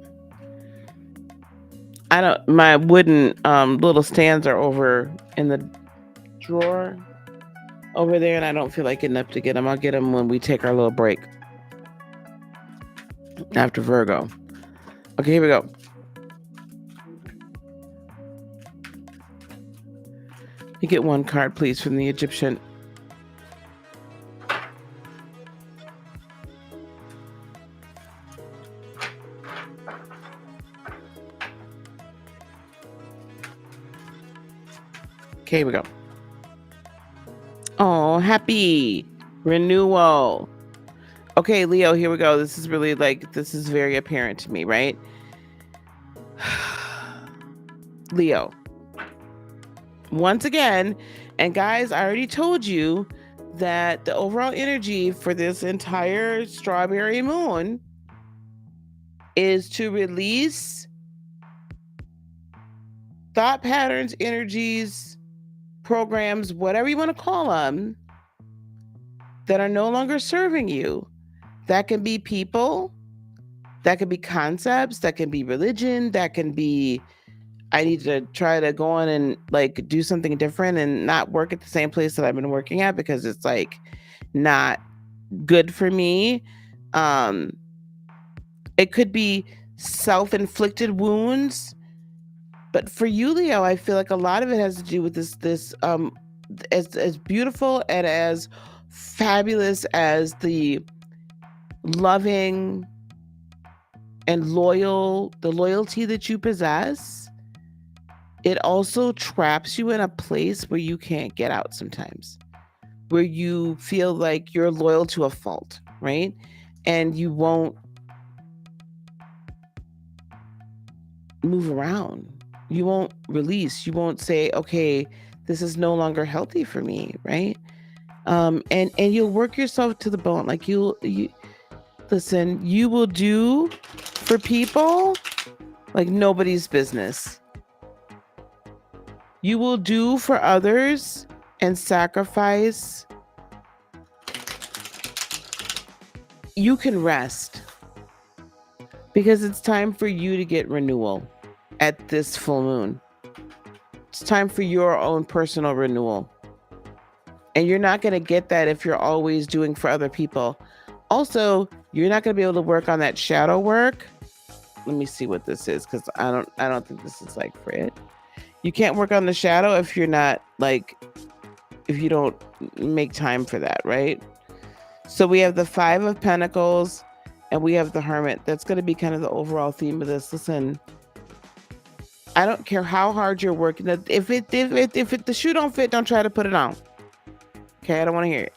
My wooden little stands are over in the drawer over there, and I don't feel like getting up to get them. I'll get them when we take our little break after Virgo. Okay, here we go. You get one card, please, from the Egyptian. Okay, here we go. Oh, happy renewal. Okay, Leo, here we go. This is really this is very apparent to me, right? Leo. Once again, and guys, I already told you that the overall energy for this entire strawberry moon is to release thought patterns, energies, programs, whatever you want to call them, that are no longer serving you. That can be people, that can be concepts, that can be religion, that can be I need to try to go on and do something different and not work at the same place that I've been working at because it's not good for me. It could be self-inflicted wounds, but for you, Leo, I feel like a lot of it has to do with this as beautiful and as fabulous as the loving and the loyalty that you possess. It also traps you in a place where you can't get out sometimes, where you feel like you're loyal to a fault, right? And you won't move around. You won't release. You won't say, okay, this is no longer healthy for me, right? And you'll work yourself to the bone. Like you listen, you will do for people like nobody's business. You will do for others and sacrifice. You can rest because it's time for you to get renewal at this full moon. It's time for your own personal renewal. And you're not going to get that if you're always doing for other people. Also, you're not going to be able to work on that shadow work. Let me see what this is, because I don't think this is for it. You can't work on the shadow if you're not if you don't make time for that, right? So we have the 5 of Pentacles and we have the Hermit. That's going to be kind of the overall theme of this. Listen, I don't care how hard you're working. If the shoe don't fit, don't try to put it on. Okay, I don't want to hear it.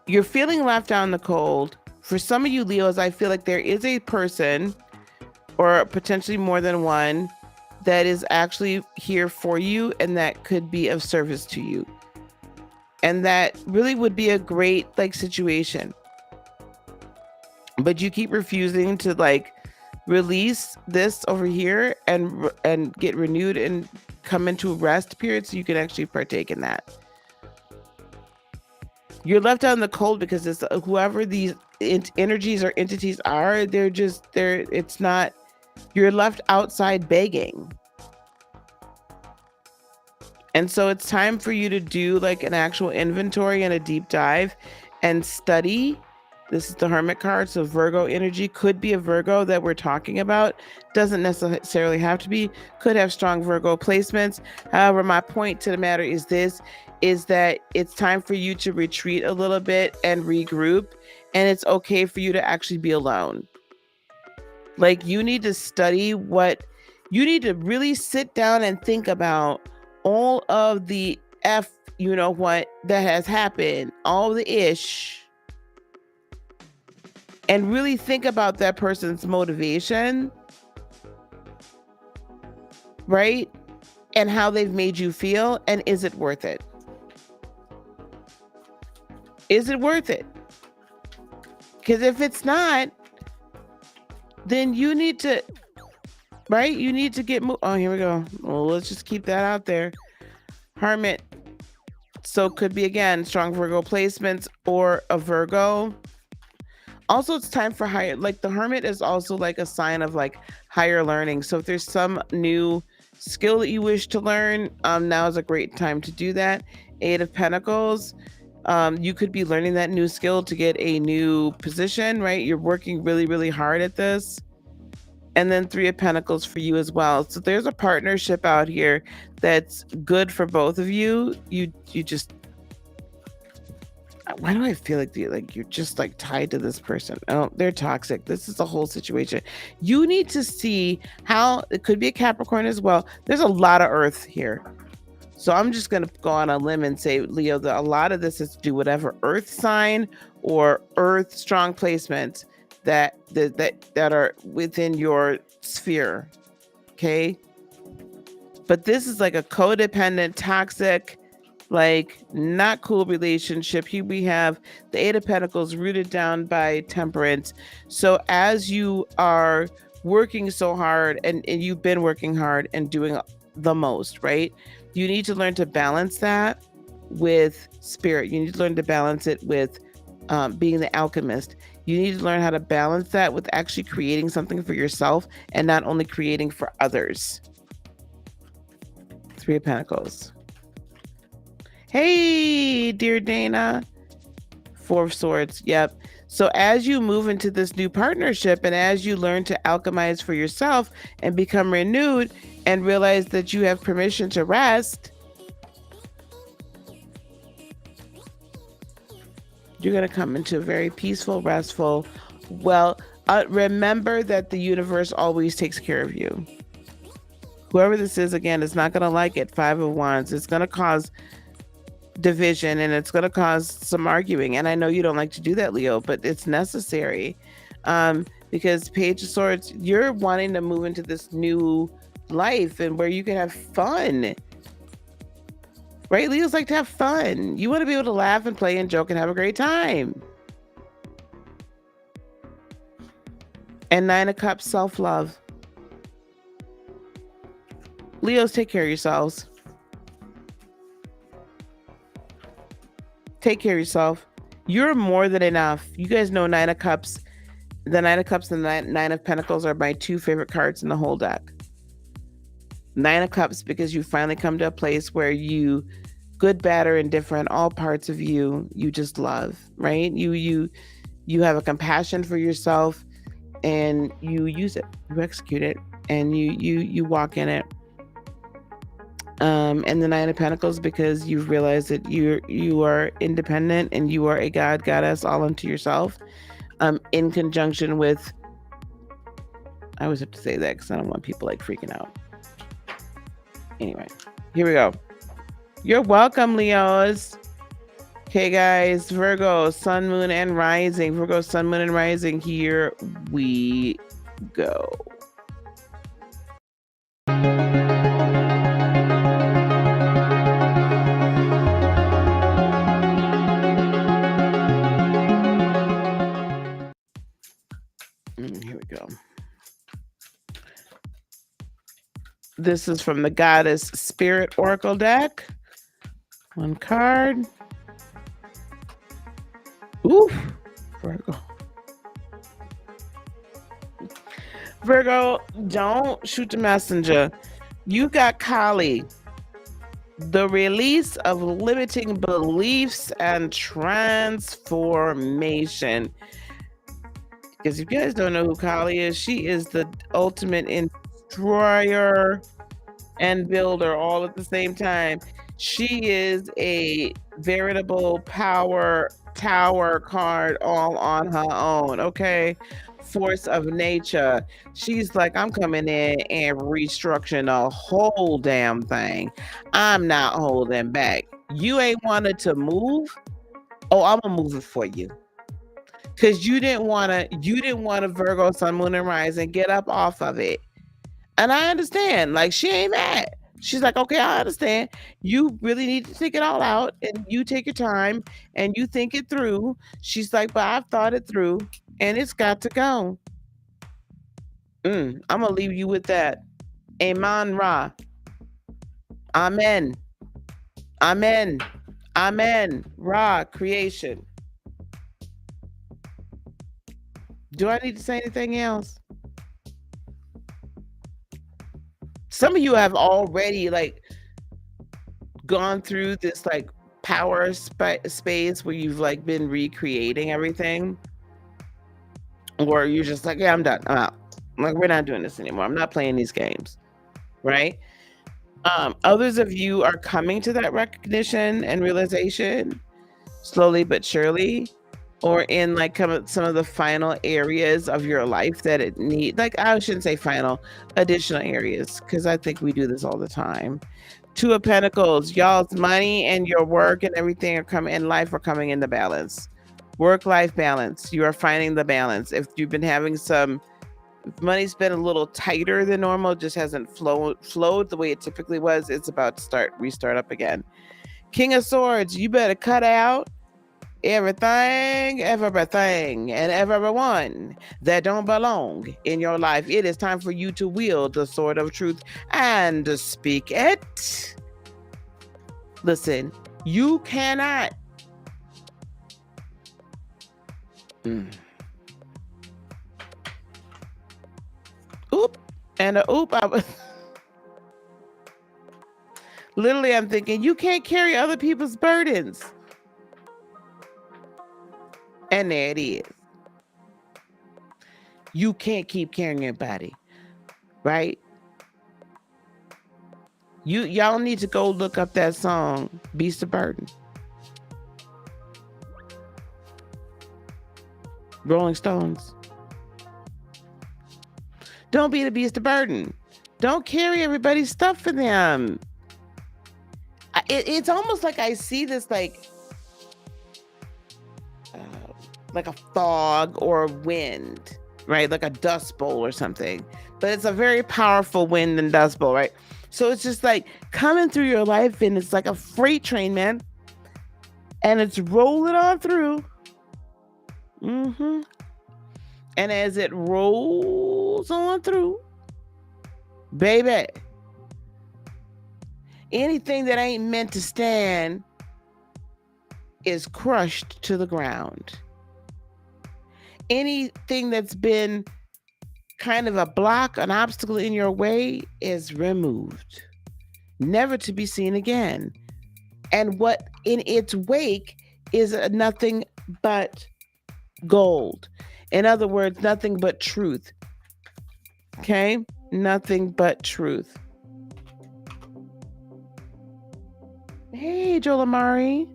You're feeling left out in the cold For some of you Leos, I feel like there is a person, or potentially more than one, that is actually here for you and that could be of service to you. And that really would be a great like situation. But you keep refusing to like release this over here and get renewed and come into a rest period so you can actually partake in that. You're left out in the cold because it's whoever these energies or entities are, it's not, you're left outside begging. And so it's time for you to do like an actual inventory and a deep dive and study. This is the Hermit card. So Virgo energy could be a Virgo that we're talking about. Doesn't necessarily have to be, could have strong Virgo placements. However, my point to the matter is that it's time for you to retreat a little bit and regroup. And it's okay for you to actually be alone. Like you need to study you need to really sit down and think about all of the you know what, that has happened, all the ish, and really think about that person's motivation, right? And how they've made you feel, and is it worth it? Is it worth it? Because if it's not, then you need to, right? You need to get oh, here we go. Well, let's just keep that out there. Hermit. So could be, again, strong Virgo placements or a Virgo. Also, it's time for higher, like the Hermit is also like a sign of like higher learning. So if there's some new skill that you wish to learn, now is a great time to do that. Eight of Pentacles. You could be learning that new skill to get a new position, right? You're working really, really hard at this. And then Three of Pentacles for you as well. So there's a partnership out here that's good for both of you. You just, why do I feel like you're just like tied to this person? Oh, they're toxic. This is the whole situation. You need to see how it could be a Capricorn as well. There's a lot of earth here. So I'm just going to go on a limb and say, Leo, that a lot of this has to do whatever earth sign or earth strong placements that are within your sphere. Okay. But this is like a codependent, toxic, like not cool relationship. Here we have the Eight of Pentacles rooted down by Temperance. So as you are working so hard and you've been working hard and doing the most, right? You need to learn to balance that with spirit. You need to learn to balance it with being the alchemist. You need to learn how to balance that with actually creating something for yourself and not only creating for others. Three of Pentacles. Hey, dear Dana. Four of Swords. Yep. So as you move into this new partnership and as you learn to alchemize for yourself and become renewed and realize that you have permission to rest, you're going to come into a very peaceful, restful, remember that the universe always takes care of you. Whoever this is, again, is not going to like it. Five of Wands. It's going to cause division and it's going to cause some arguing. And I know you don't like to do that, Leo, but it's necessary because Page of Swords, you're wanting to move into this new life and where you can have fun. Right? Leos like to have fun. You want to be able to laugh and play and joke and have a great time. And Nine of Cups, self-love. Leos, take care of yourselves. Take care of yourself. You're more than enough. You guys know Nine of Cups. The Nine of Cups and the Nine of Pentacles are my two favorite cards in the whole deck. Nine of Cups because you finally come to a place where you, good, bad, or indifferent, all parts of you, you just love, right? You have a compassion for yourself and you use it, you execute it, and you walk in it. And the Nine of Pentacles because you've realized that you are independent and you are a god, goddess all unto yourself. In conjunction with, I always have to say that because I don't want people like freaking out. Anyway, here we go. You're welcome, Leos. Okay, guys, Virgo, sun, moon, and rising. Virgo, sun, moon, and rising. Here we go. Here we go. This is from the Goddess Spirit Oracle deck. One card. Oof, Virgo. Virgo, don't shoot the messenger. You got Kali, the release of limiting beliefs and transformation. Because if you guys don't know who Kali is, she is the ultimate destroyer and builder all at the same time. She is a veritable power tower card all on her own, okay? Force of nature. She's like, I'm coming in and restructuring the whole damn thing. I'm not holding back. You ain't wanted to move? Oh, I'm gonna move it for you. Cause you didn't want to Virgo, sun, moon, and rising, get up off of it. And I understand, like, she ain't mad. She's like, okay, I understand. You really need to take it all out and you take your time and you think it through. She's like, but I've thought it through and it's got to go. I'm going to leave you with that. Amen Ra. Amen. Amen. Amen. Ra, creation. Do I need to say anything else? Some of you have already like gone through this like power space where you've like been recreating everything, or you're just like, yeah, I'm done, I'm out. Like, we're not doing this anymore. I'm not playing these games, right? Others of you are coming to that recognition and realization slowly but surely, or in like some of the final areas of your life that it need, like, I shouldn't say final, additional areas, because I think we do this all the time. Two of Pentacles, y'all's money and your work and everything are coming in life, are coming into balance. Work-life balance. You are finding the balance. If you've been having if money's been a little tighter than normal, just hasn't flowed the way it typically was, it's about to restart up again. King of Swords, you better cut out everything, and everyone that don't belong in your life. It is time for you to wield the sword of truth and speak it. Listen, you cannot. Oop and a oop. Literally, I'm thinking, you can't carry other people's burdens. And there it is. You can't keep carrying everybody, right? Y'all need to go look up that song, Beast of Burden. Rolling Stones. Don't be the beast of burden. Don't carry everybody's stuff for them. It's almost like I see this like a fog or wind, right? Like a dust bowl or something. But it's a very powerful wind and dust bowl, right? So it's just like coming through your life, and it's like a freight train, man. And it's rolling on through. And as it rolls on through, baby, anything that ain't meant to stand is crushed to the ground. Anything that's been kind of a block, an obstacle in your way is removed, never to be seen again. And what in its wake is nothing but gold. In other words, nothing but truth. Okay? Nothing but truth. Hey, Joel Amari.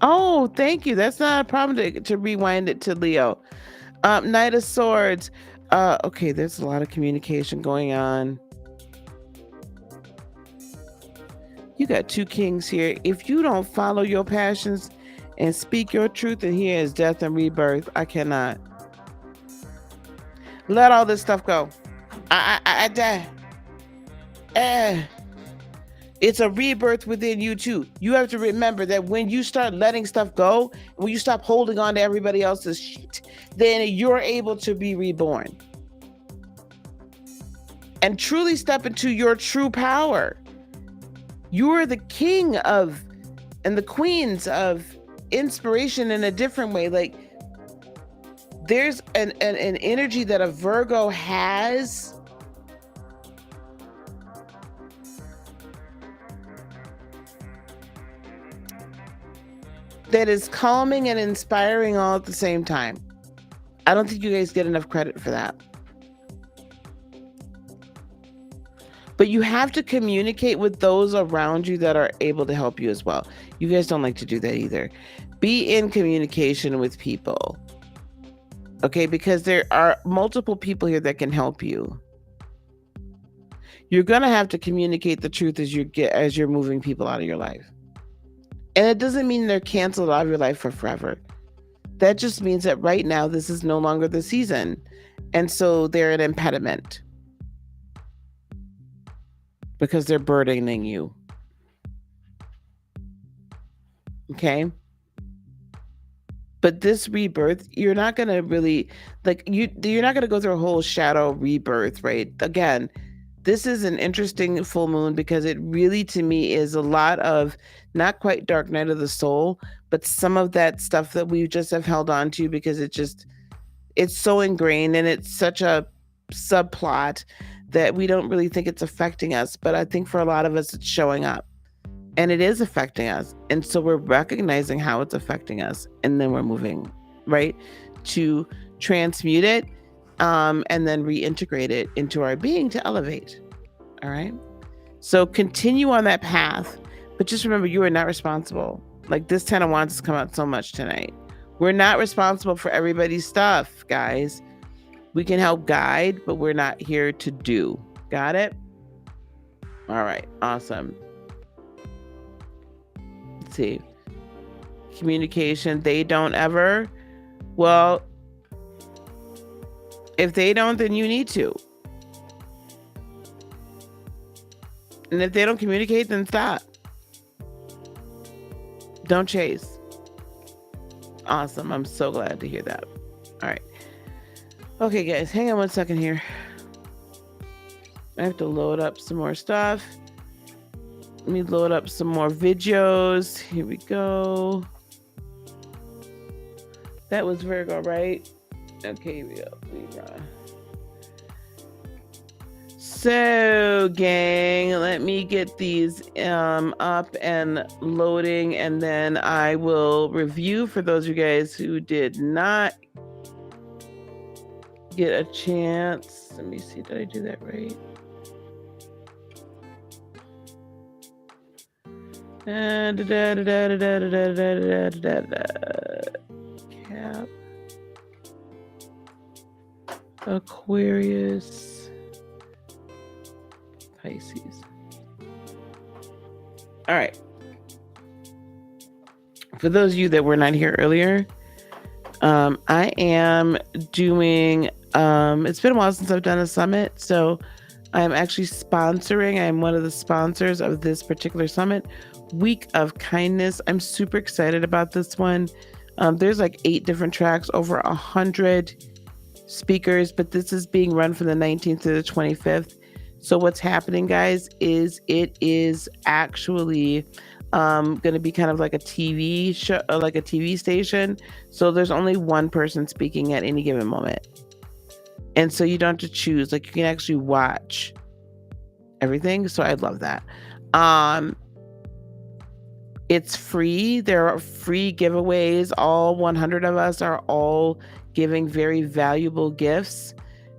Oh, thank you. That's not a problem to rewind it to Leo. Knight of Swords. Okay, there's a lot of communication going on. You got two kings here. If you don't follow your passions and speak your truth, and here is death and rebirth, I cannot. Let all this stuff go. I die. It's a rebirth within you too. You have to remember that when you start letting stuff go, when you stop holding on to everybody else's shit, then you're able to be reborn and truly step into your true power. You are the king of and the queens of inspiration in a different way. Like, there's an energy that a Virgo has that is calming and inspiring all at the same time. I don't think you guys get enough credit for that. But you have to communicate with those around you that are able to help you as well. You guys don't like to do that either. Be in communication with people. Okay, because there are multiple people here that can help you. You're gonna have to communicate the truth as you're moving people out of your life. And it doesn't mean they're canceled out of your life for forever. That just means that right now this is no longer the season. And so they're an impediment. Because they're burdening you. Okay? But this rebirth, you're not going to really, you're not going to go through a whole shadow rebirth, right? Again, this is an interesting full moon because it really, to me, is a lot of not quite dark night of the soul, but some of that stuff that we just have held on to because it's so ingrained and it's such a subplot that we don't really think it's affecting us. But I think for a lot of us, it's showing up. And it is affecting us. And so we're recognizing how it's affecting us. And then we're moving, right, to transmute it and then reintegrate it into our being to elevate. All right. So continue on that path. But just remember, you are not responsible. Like, this Ten of Wands has come out so much tonight. We're not responsible for everybody's stuff, guys. We can help guide, but we're not here to do. Got it? All right. Awesome. Let's see. Communication. They don't ever. Well, if they don't, then you need to. And if they don't communicate, then stop. Don't chase. Awesome. I'm so glad to hear that. All right. Okay, guys, hang on one second here. I have to load up some more stuff. Let me load up some more videos. Here we go. That was Virgo, right? Okay, here we go. Libra. So, gang, let me get these up and loading, and then I will review for those of you guys who did not get a chance. Let me see, did I do that right? Cap. Aquarius. Pisces. All right. For those of you that were not here earlier, I am doing, it's been a while since I've done a summit, so I'm actually sponsoring. I'm one of the sponsors of this particular summit, Week of Kindness. I'm super excited about this one. There's like 8 different tracks, over 100 speakers, but this is being run from the 19th to the 25th. So what's happening, guys, is it is actually going to be kind of like a TV show, like a TV station. So there's only one person speaking at any given moment. And so you don't have to choose, like, you can actually watch everything. So I love that. It's free. There are free giveaways. All 100 of us are all giving very valuable gifts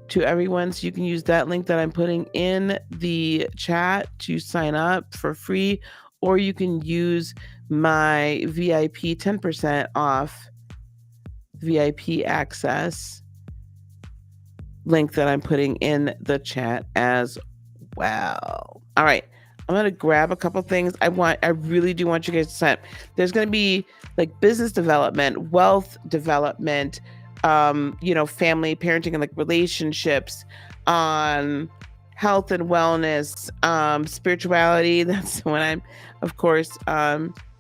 to everyone. So you can use that link that I'm putting in the chat to sign up for free, or you can use my VIP 10% off VIP access link that I'm putting in the chat as well. All right. I'm going to grab a couple things. I really do want you guys to sign up. There's going to be like business development, wealth development, family, parenting, and like relationships, on health and wellness, spirituality. That's when I'm, of course,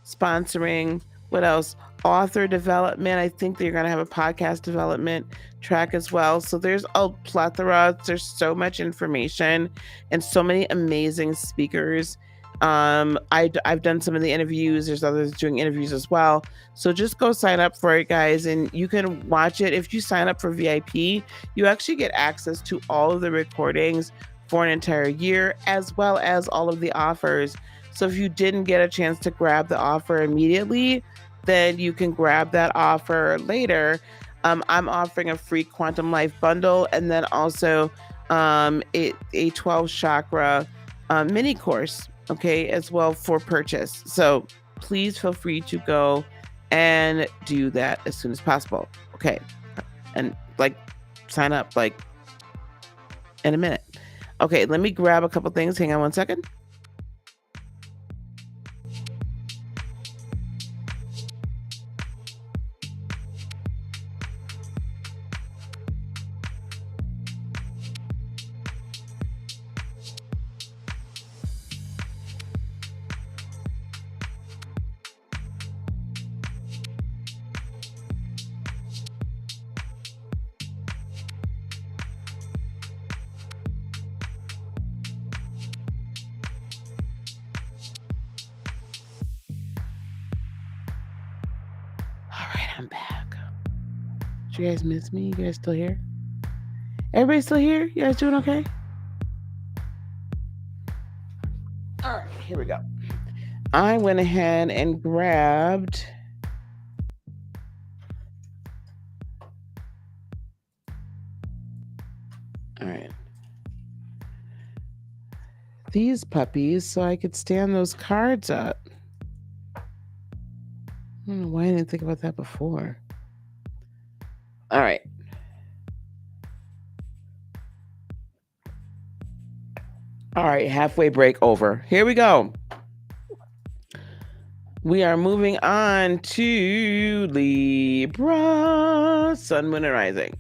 sponsoring. What else? Author development. I think they're going to have a podcast development track as well. So there's a plethora. There's so much information and so many amazing speakers. I've done some of the interviews. There's others doing interviews as well. So just go sign up for it, guys, and you can watch it. If you sign up for VIP, you actually get access to all of the recordings for an entire year, as well as all of the offers. So if you didn't get a chance to grab the offer immediately, then you can grab that offer later. I'm offering a free Quantum Life bundle, and then also a 12 chakra mini course, okay, as well for purchase. So please feel free to go and do that as soon as possible. Okay. And like sign up like in a minute. Okay, let me grab a couple things. Hang on one second. I'm back. Did you guys miss me? You guys still here? Everybody still here? You guys doing okay? All right, here we go. I went ahead and grabbed these puppies so I could stand those cards up. I don't know why I didn't think about that before. All right. All right, halfway break over. Here we go. We are moving on to Libra, Sun, Moon, and Rising.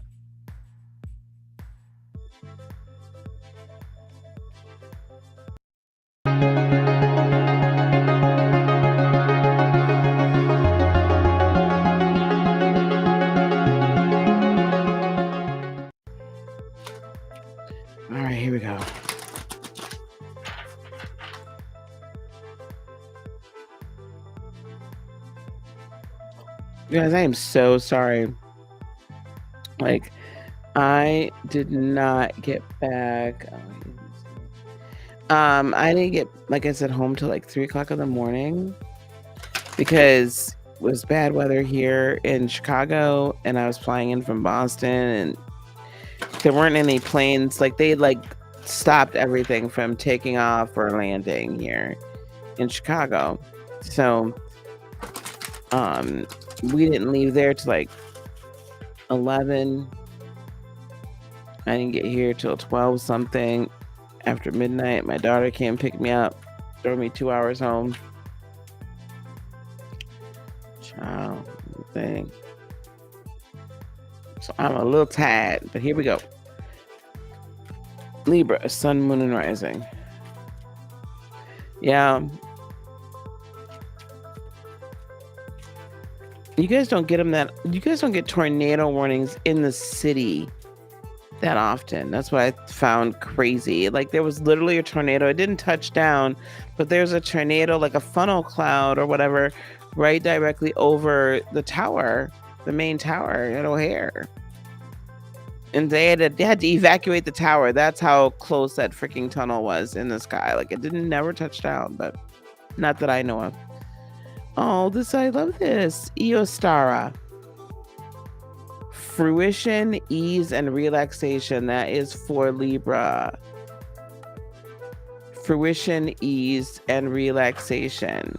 All right, here we go. Guys, I am so sorry. Like, I did not get back. I didn't get, like I said, home till like 3 o'clock in the morning because it was bad weather here in Chicago, and I was flying in from Boston, and there weren't any planes. Like, they like stopped everything from taking off or landing here in Chicago. So, we didn't leave there till like 11. I didn't get here till 12 something. After midnight, my daughter came pick me up, drove me 2 hours home. Child thing. So I'm a little tired, but here we go. Libra, Sun, Moon, and Rising. Yeah. You guys don't get you guys don't get tornado warnings in the city that often. That's what I found crazy. Like, there was literally a tornado. It didn't touch down, but there's a tornado, like a funnel cloud or whatever, right directly over the tower, the main tower at O'Hare. And they had to evacuate the tower. That's how close that freaking tunnel was in the sky. Like, it never touch down, but not that I know of. Oh, I love this. Eostara. Fruition, ease, and relaxation. That is for Libra. Fruition, ease, and relaxation.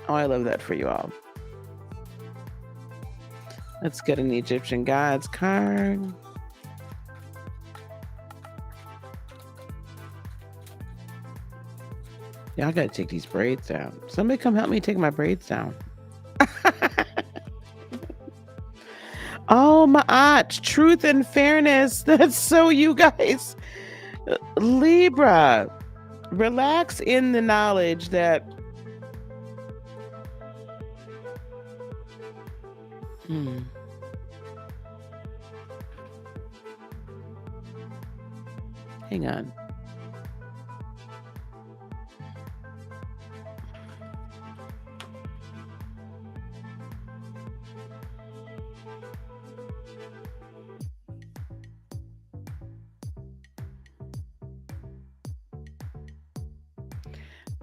Oh, I love that for you all. Let's get an Egyptian gods card. Yeah, I gotta take these braids down. Somebody come help me take my braids down. Oh, my aunt, truth and fairness. That's so you guys. Libra, relax in the knowledge that hang on.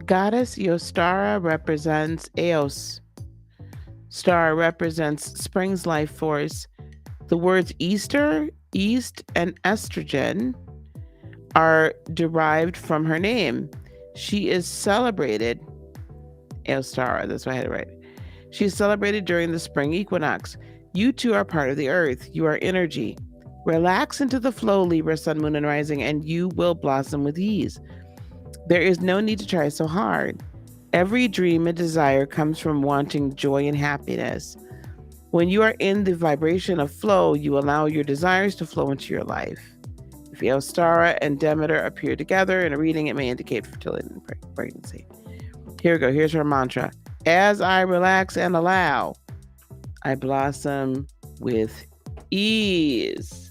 Goddess Yostara represents Eos. Star represents spring's life force. The words Easter, East, and estrogen are derived from her name. She is celebrated, Eostara, that's why I had it right. She is celebrated during the spring equinox. You two are part of the earth. You are energy. Relax into the flow, Libra, sun, moon, and rising, and you will blossom with ease. There is no need to try so hard. Every dream and desire comes from wanting joy and happiness. When you are in the vibration of flow, you allow your desires to flow into your life. If Eostara and Demeter appear together in a reading, it may indicate fertility and pregnancy. Here we go. Here's her mantra. As I relax and allow, I blossom with ease.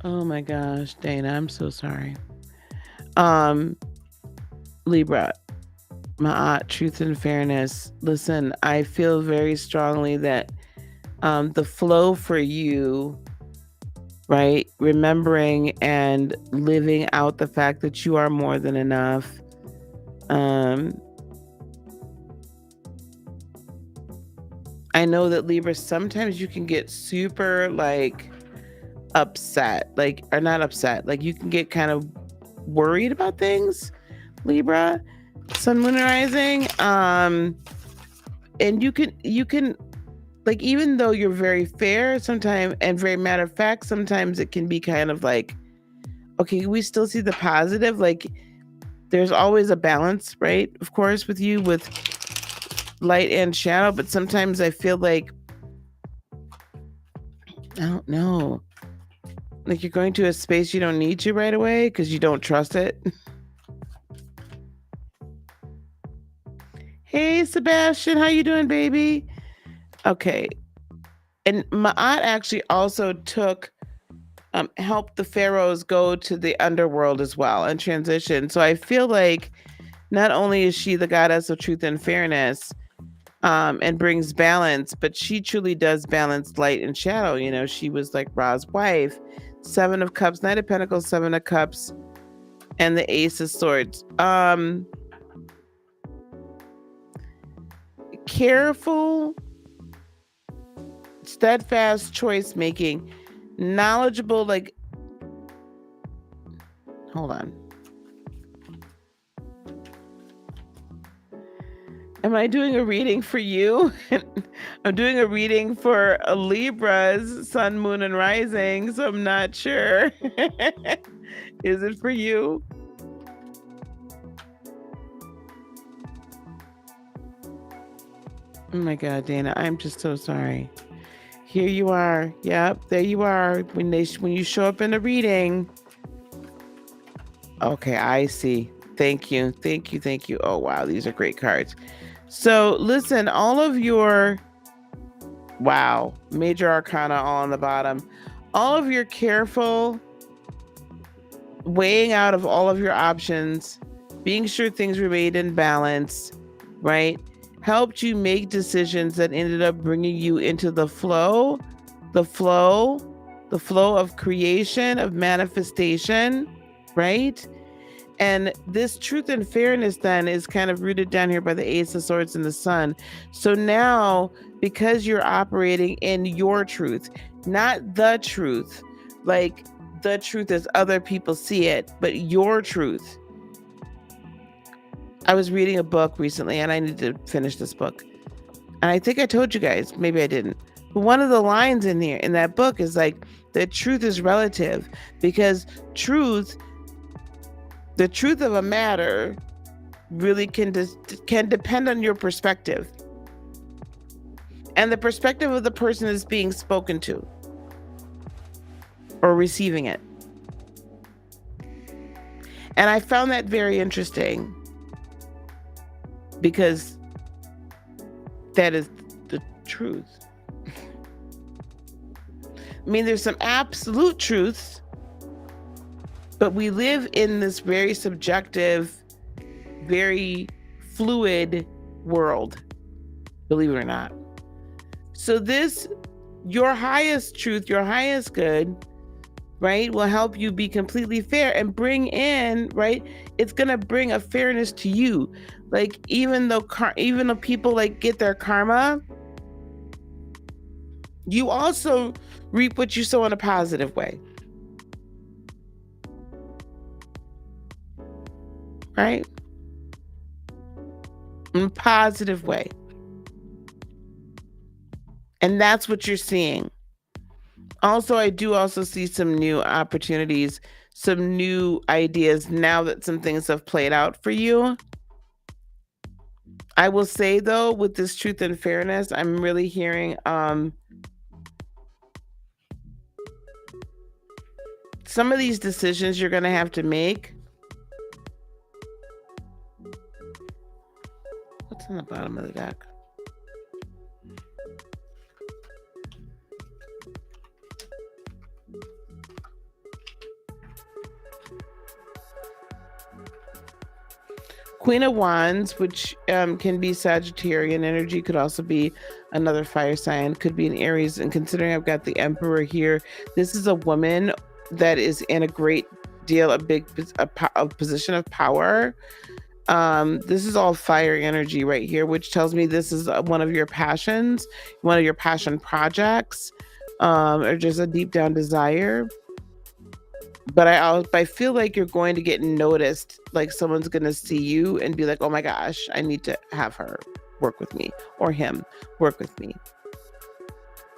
Oh my gosh, Dana, I'm so sorry. Libra, Ma'at, truth and fairness. Listen, I feel very strongly that the flow for you, right? Remembering and living out the fact that you are more than enough. I know that Libra, sometimes you can get super like upset, like, or not upset, like you can get kind of worried about things, Libra, sun, moon, and rising. And you can like, even though you're very fair sometimes and very matter of fact, sometimes it can be kind of like, okay, we still see the positive. Like there's always a balance, right? Of course, with you, with light and shadow, but sometimes I feel like, I don't know, like you're going to a space you don't need to right away because you don't trust it. Hey, Sebastian, how you doing, baby? Okay. And Ma'at actually also took, helped the pharaohs go to the underworld as well and transition. So I feel like not only is she the goddess of truth and fairness, and brings balance, but she truly does balance light and shadow. You know, she was like Ra's wife. 7 of Cups, Knight of Pentacles, 7 of Cups, and the Ace of Swords. Careful, steadfast choice making, knowledgeable, like, hold on. Am I doing a reading for you? I'm doing a reading for a Libra's sun, moon, and rising, so I'm not sure. Is it for you? Oh my God, Dana, I'm just so sorry. Here you are. Yep, there you are. When you show up in the reading. Okay, I see. Thank you. Thank you. Thank you. Oh, wow. These are great cards. So listen, all of your, wow, major arcana all on the bottom. All of your careful weighing out of all of your options, being sure things remained in balance, right? Helped you make decisions that ended up bringing you into the flow of creation, of manifestation, right? And this truth and fairness then is kind of rooted down here by the Ace of Swords and the Sun. So now, because you're operating in your truth, not the truth, like the truth as other people see it, but your truth. I was reading a book recently, and I need to finish this book. And I think I told you guys, maybe I didn't. But one of the lines in here in that book is like, the truth is relative, because the truth of a matter really can depend on your perspective and the perspective of the person is being spoken to or receiving it. And I found that very interesting because that is the truth. I mean, there's some absolute truths, but we live in this very subjective, very fluid world, believe it or not. So this, your highest truth, your highest good, right, will help you be completely fair and bring in, right, it's going to bring a fairness to you. Like, even though people like get their karma, you also reap what you sow in a positive way. Right? In a positive way. And that's what you're seeing. Also, I do also see some new opportunities, some new ideas now that some things have played out for you. I will say, though, with this truth and fairness, I'm really hearing some of these decisions you're going to have to make. What's on the bottom of the deck? Queen of Wands, which can be Sagittarian energy, could also be another fire sign, could be an Aries. And considering I've got the Emperor here, this is a woman that is in a great deal, a position of power. This is all fire energy right here, which tells me this is one of your passions, one of your passion projects, or just a deep down desire. But I feel like you're going to get noticed, like someone's going to see you and be like, oh my gosh, I need to have her work with me, or him work with me.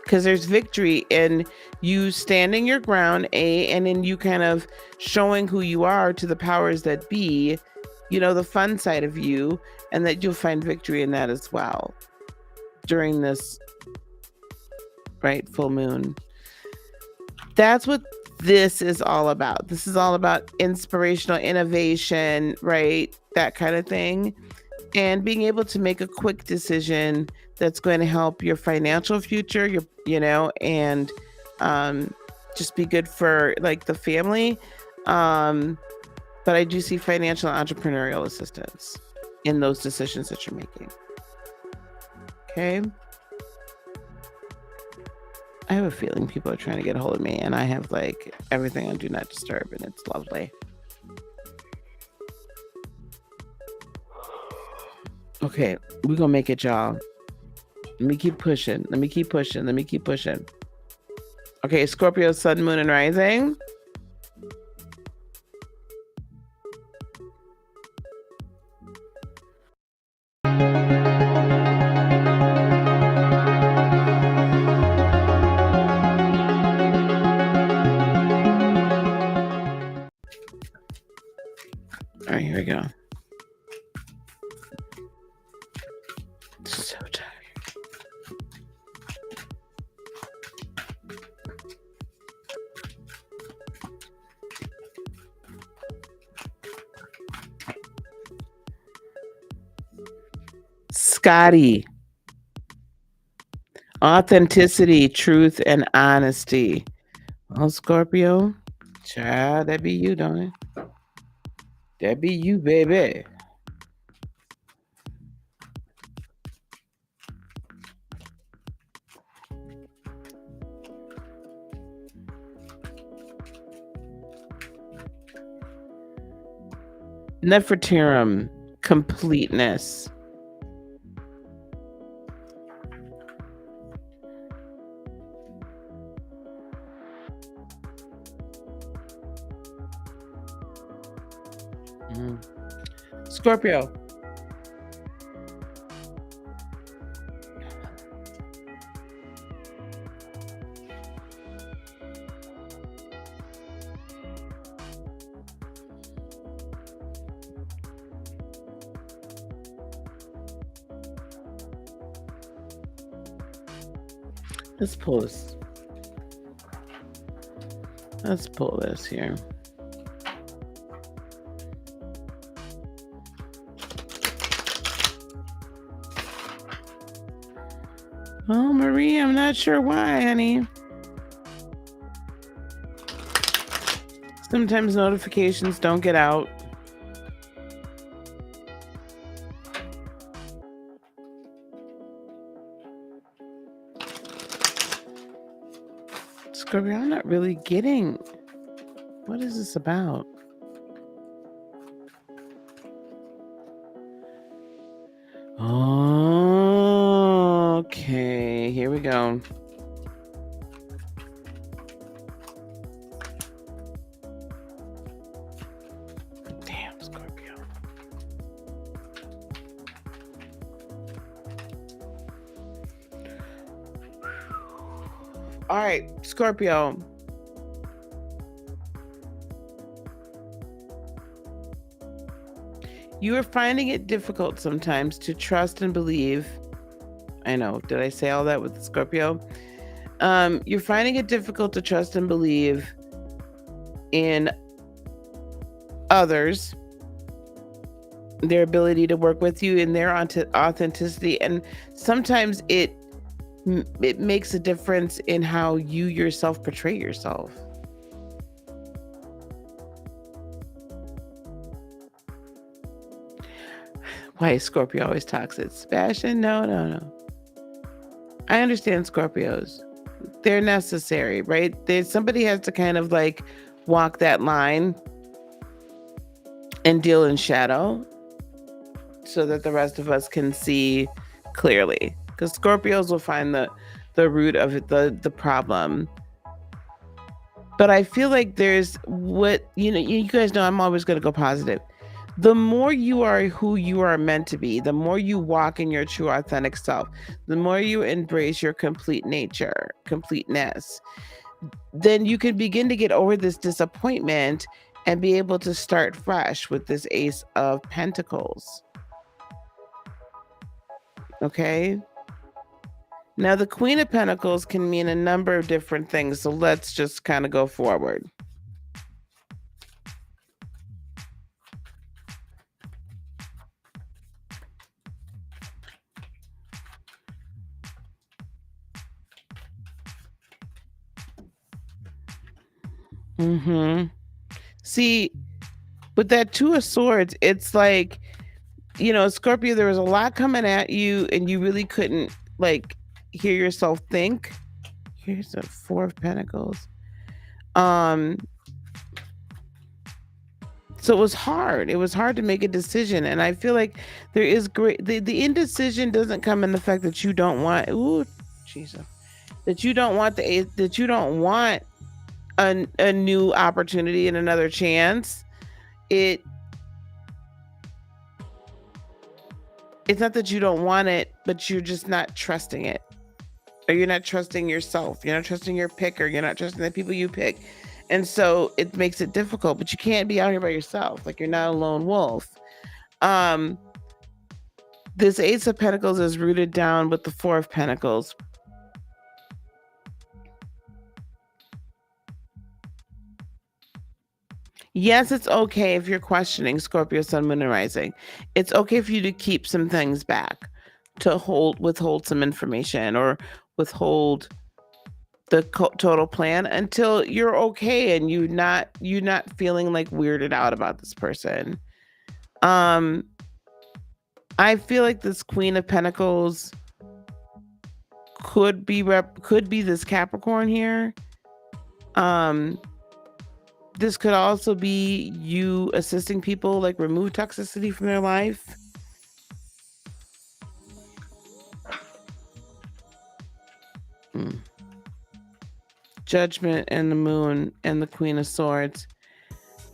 Because there's victory in you standing your ground, and in you kind of showing who you are to the powers that be, you know, the fun side of you, and that you'll find victory in that as well during this, right, full moon. That's what this is all about. This is all about inspirational innovation, right? That kind of thing. And being able to make a quick decision that's going to help your financial future, and just be good for like the family. But I do see financial entrepreneurial assistance in those decisions that you're making. Okay. I have a feeling people are trying to get a hold of me, and I have like everything on Do Not Disturb, and it's lovely. Okay, we're gonna make it, y'all. Let me keep pushing. Okay, Scorpio, Sun, Moon, and Rising. All right, here we go. So tired. Scotty. Authenticity, truth, and honesty. Oh, Scorpio. Child, that be you, don't it? That be you, baby. Nefertirum, completeness. Scorpio. Let's pull this. Let's pull this here. Oh, Marie, I'm not sure why, honey. Sometimes notifications don't get out. Scorpio, I'm not really getting. What is this about? Oh, okay, here we go. Damn, Scorpio. All right, Scorpio. You are finding it difficult sometimes to trust and believe. I know, did I say all that with Scorpio? You're finding it difficult to trust and believe in others, their ability to work with you, and their authenticity. And sometimes it makes a difference in how you yourself portray yourself. Why Scorpio always talks it. Sebastian, no. I understand Scorpios. They're necessary, right? Somebody has to kind of like walk that line and deal in shadow so that the rest of us can see clearly. Because Scorpios will find the root of it, the problem. But I feel like there's you guys know I'm always going to go positive. The more you are who you are meant to be, the more you walk in your true authentic self, the more you embrace your complete nature, completeness, then you can begin to get over this disappointment and be able to start fresh with this Ace of Pentacles. Okay? Now, the Queen of Pentacles can mean a number of different things, so let's just kind of go forward. See, with that Two of Swords, it's like, Scorpio, there was a lot coming at you and you really couldn't like hear yourself think. Here's the Four of Pentacles. So it was hard. It was hard to make a decision. And I feel like there is the indecision doesn't come in the fact that you don't want, that you don't want a new opportunity and another chance. It's not that you don't want it, but you're just not trusting it. Or you're not trusting yourself. You're not trusting your picker. You're not trusting the people you pick. And so it makes it difficult, but you can't be out here by yourself. Like, you're not a lone wolf. This Ace of Pentacles is rooted down with the Four of Pentacles. Yes, it's okay if you're questioning Scorpio, Sun, Moon, and Rising. It's okay for you to keep some things back, to withhold some information or withhold the total plan until you're okay and you're not feeling like weirded out about this person. I feel like this Queen of Pentacles could be this Capricorn here. This could also be you assisting people like remove toxicity from their life. Judgment and the Moon and the Queen of Swords.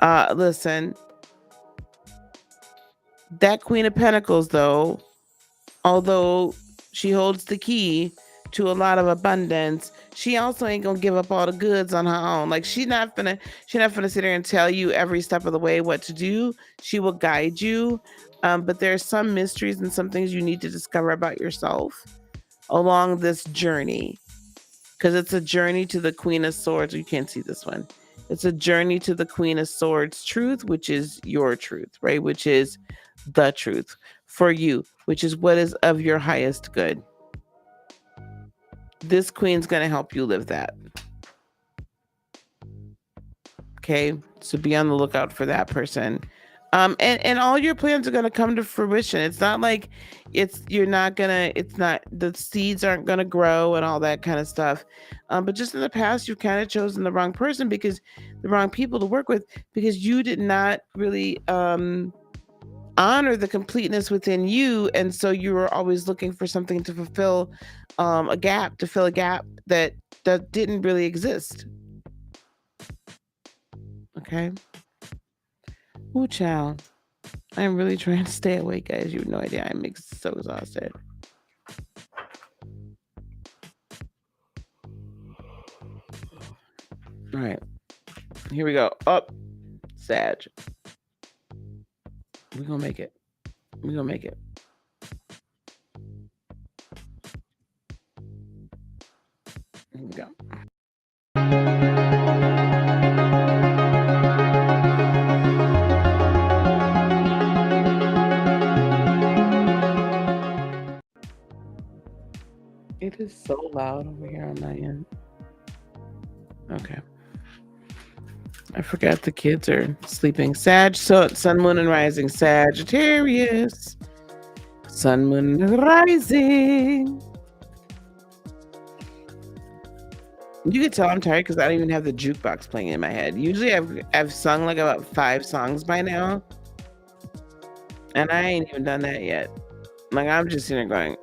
Listen, that Queen of Pentacles, though, although she holds the key to a lot of abundance, she also ain't gonna give up all the goods on her own. Like, she's not gonna sit there and tell you every step of the way what to do. She will guide you, but there are some mysteries and some things you need to discover about yourself along this journey. because it's a journey to the Queen of Swords. You can't see this one. It's a journey to the Queen of Swords truth, which is your truth, right? Which is the truth for you, which is what is of your highest good. This queen's going to help you live that. Okay, so be on the lookout for that person. And all your plans are going to come to fruition. It's not like the seeds aren't going to grow and all that kind of stuff. But just in the past, you've kind of chosen the wrong person, because the wrong people to work with, because you did not really honor the completeness within you. And so you were always looking for something to fulfill a gap that didn't really exist. Okay. Ooh, child. I'm really trying to stay awake, guys. You have no idea. I'm so exhausted. All right. Here we go. Up. Sag. We're going to make it. We're going to make it. Here we go. It is so loud over here on my end. Okay. I forgot the kids are sleeping. Sun, moon, and rising. Sagittarius. Sun, moon, and rising. You can tell I'm tired because I don't even have the jukebox playing in my head. Usually I've sung like about 5 songs by now. And I ain't even done that yet. Like, I'm just sitting there going,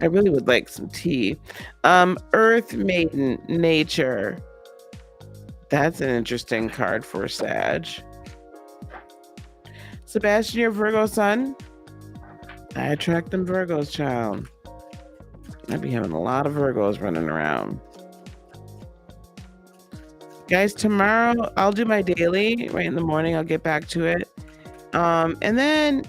I really would like some tea. Earth Maiden, nature. That's an interesting card for Sag. Sebastian, your Virgo sun. I attract them Virgos, child. I'd be having a lot of Virgos running around. Guys, tomorrow I'll do my daily right in the morning. I'll get back to it. And then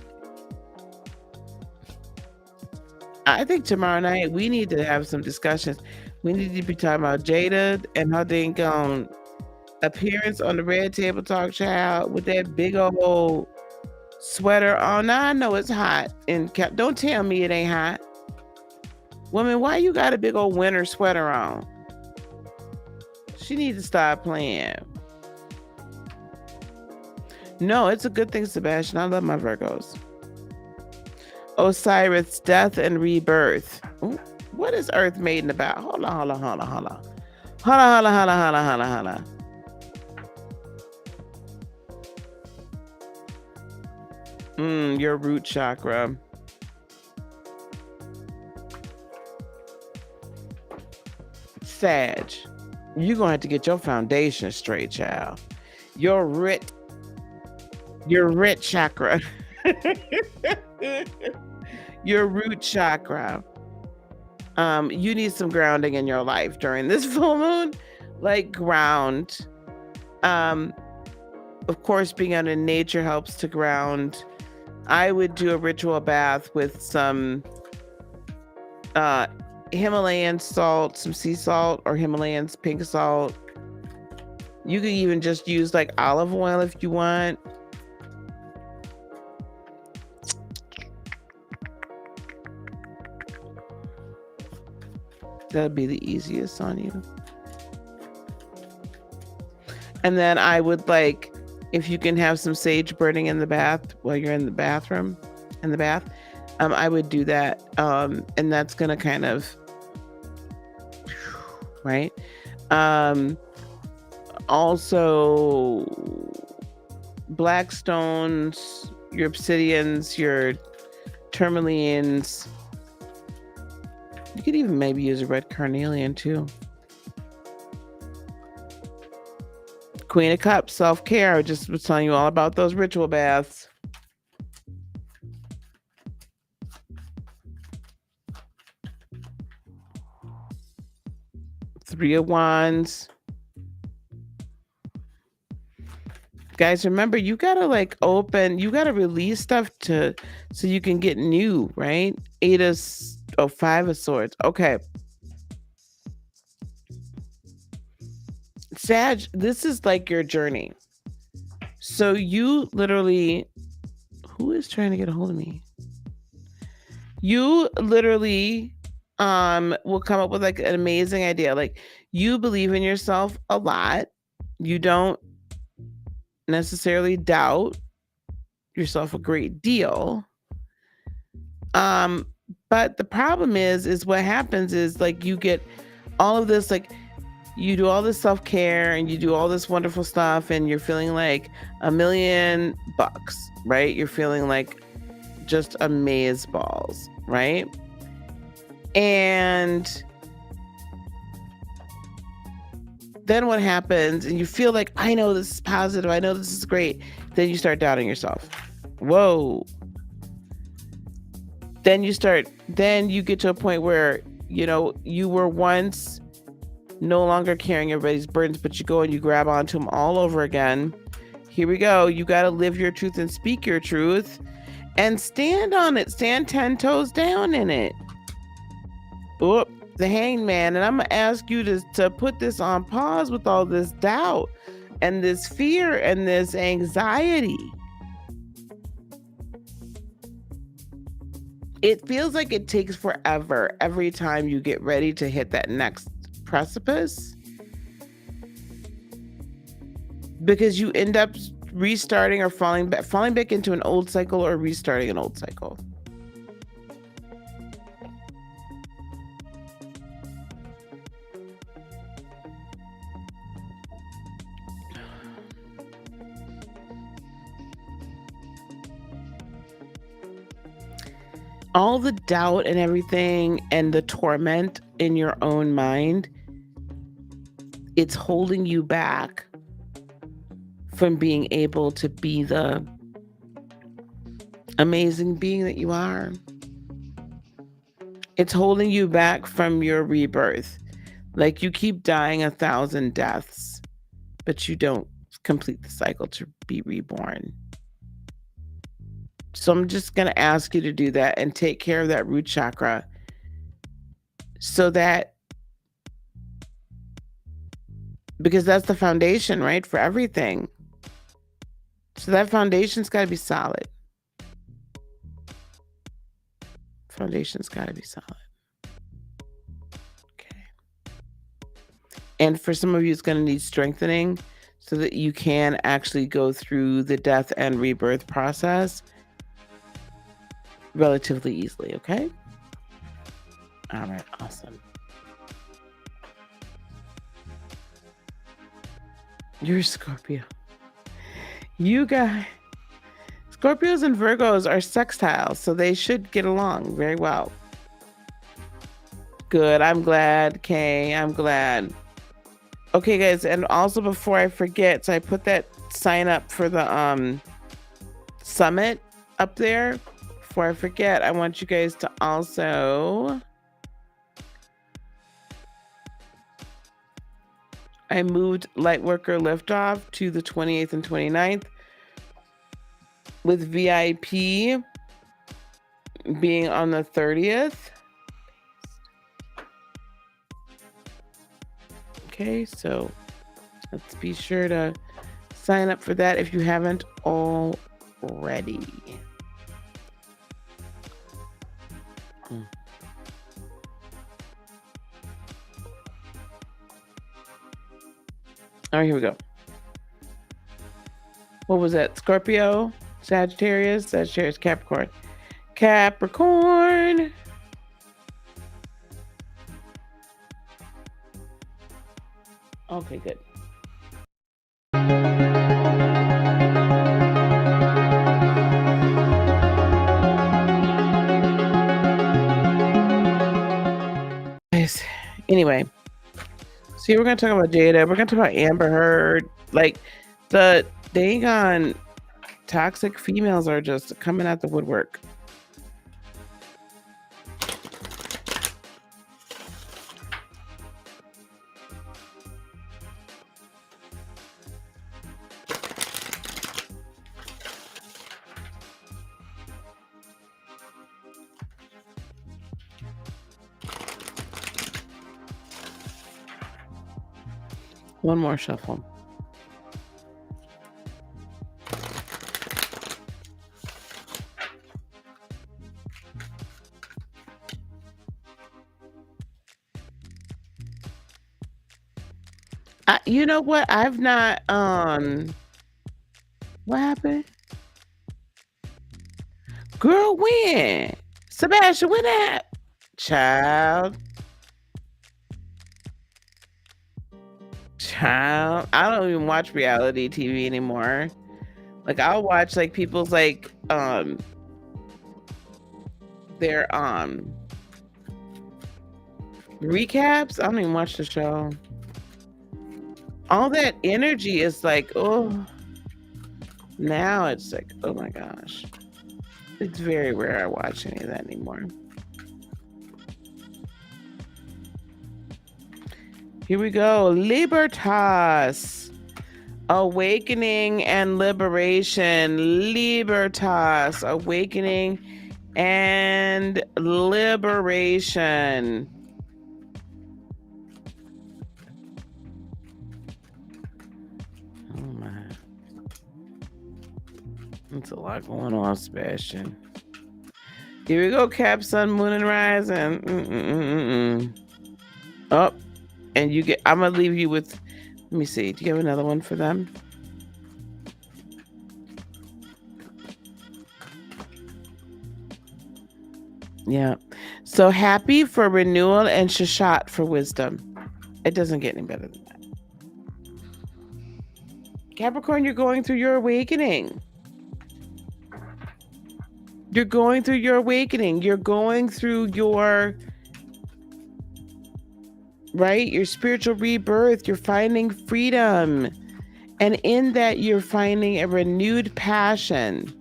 I think tomorrow night we need to have some discussions. We need to be talking about Jada and her dang appearance on the Red Table Talk, child, with that big old sweater on. Now I know it's hot, and don't tell me it ain't hot. Woman, why you got a big old winter sweater on? She needs to stop playing. No, it's a good thing, Sebastian. I love my Virgos. Osiris, death and rebirth. Ooh, what is Earth Maiden about? Hold on. Your root chakra. Sag, you're gonna have to get your foundation straight, child. Your root chakra. Your root chakra. You need some grounding in your life during this full moon. Like, ground. Of course, being out in nature helps to ground. I would do a ritual bath with some Himalayan salt, some sea salt, or Himalayan pink salt. You could even just use like olive oil if you want. That'd be the easiest on you. And then I would like, if you can have some sage burning in the bath while you're in the bath, I would do that. And that's gonna kind of, right? Also, black stones, your obsidians, your tourmalines. You could even maybe use a red carnelian too. Queen of Cups, self-care. I just was telling you all about those ritual baths. Three of Wands. Guys, remember, you gotta like open, you gotta release stuff so you can get new, right? Oh, 5 of Swords. Okay. Sag, this is like your journey. So you literally, who is trying to get a hold of me? You literally will come up with like an amazing idea. Like you believe in yourself a lot. You don't necessarily doubt yourself a great deal. But the problem is what happens is like you get all of this, like you do all this self-care and you do all this wonderful stuff and you're feeling like $1,000,000, right? You're feeling like just amazeballs, right? And then what happens, and you feel like, I know this is positive, I know this is great. Then you start doubting yourself. Whoa. Then you get to a point where, you know, you were once no longer carrying everybody's burdens, but you go and you grab onto them all over again. Here we go. You got to live your truth and speak your truth and stand on it. Stand 10 toes down in it. Oh, the Hangman. And I'm going to ask you to put this on pause with all this doubt and this fear and this anxiety. It feels like it takes forever every time you get ready to hit that next precipice, because you end up restarting or falling back into an old cycle or restarting an old cycle. All the doubt and everything and the torment in your own mind, it's holding you back from being able to be the amazing being that you are. It's holding you back from your rebirth. Like you keep dying 1,000 deaths, but you don't complete the cycle to be reborn. So I'm just going to ask you to do that and take care of that root chakra so that, because that's the foundation, right, for everything. So that foundation's got to be solid. Foundation's got to be solid. Okay. And for some of you, it's going to need strengthening so that you can actually go through the death and rebirth process relatively easily, okay? All right, awesome. You're a Scorpio. You guys, Scorpios and Virgos are sextiles, so they should get along very well. Good, I'm glad, Kay, I'm glad. Okay, guys, and also before I forget, so I put that sign up for the summit up there. Before I forget, I want you guys to also, I moved Lightworker Liftoff to the 28th and 29th, with VIP being on the 30th. Okay, so let's be sure to sign up for that if you haven't already. All right, here we go. What was that? Scorpio, Sagittarius, Capricorn. Capricorn. Okay, good. Anyway, see, we're going to talk about Jada. We're going to talk about Amber Heard. Like, the daggone toxic females are just coming out the woodwork. One more shuffle. You know what? I've not, what happened? Girl, when? Sebastian, when that? Child. Child. I don't even watch reality TV anymore. Like, I'll watch, like, people's, like, their, recaps. I don't even watch the show. All that energy is like, oh, now it's like, oh my gosh. It's very rare I watch any of that anymore. Here we go. Libertas. Awakening and liberation. Libertas. Awakening and liberation. Oh my. That's a lot going on, Sebastian. Here we go, Cap, Sun, Moon, and Rising. Oh, and you get, I'm going to leave you with, let me see. Do you have another one for them? Yeah. So happy for renewal and shashat for wisdom. It doesn't get any better than that. Capricorn, you're going through your awakening. You're going through your awakening. You're going through your, right? Your spiritual rebirth. You're finding freedom. And in that, you're finding a renewed passion,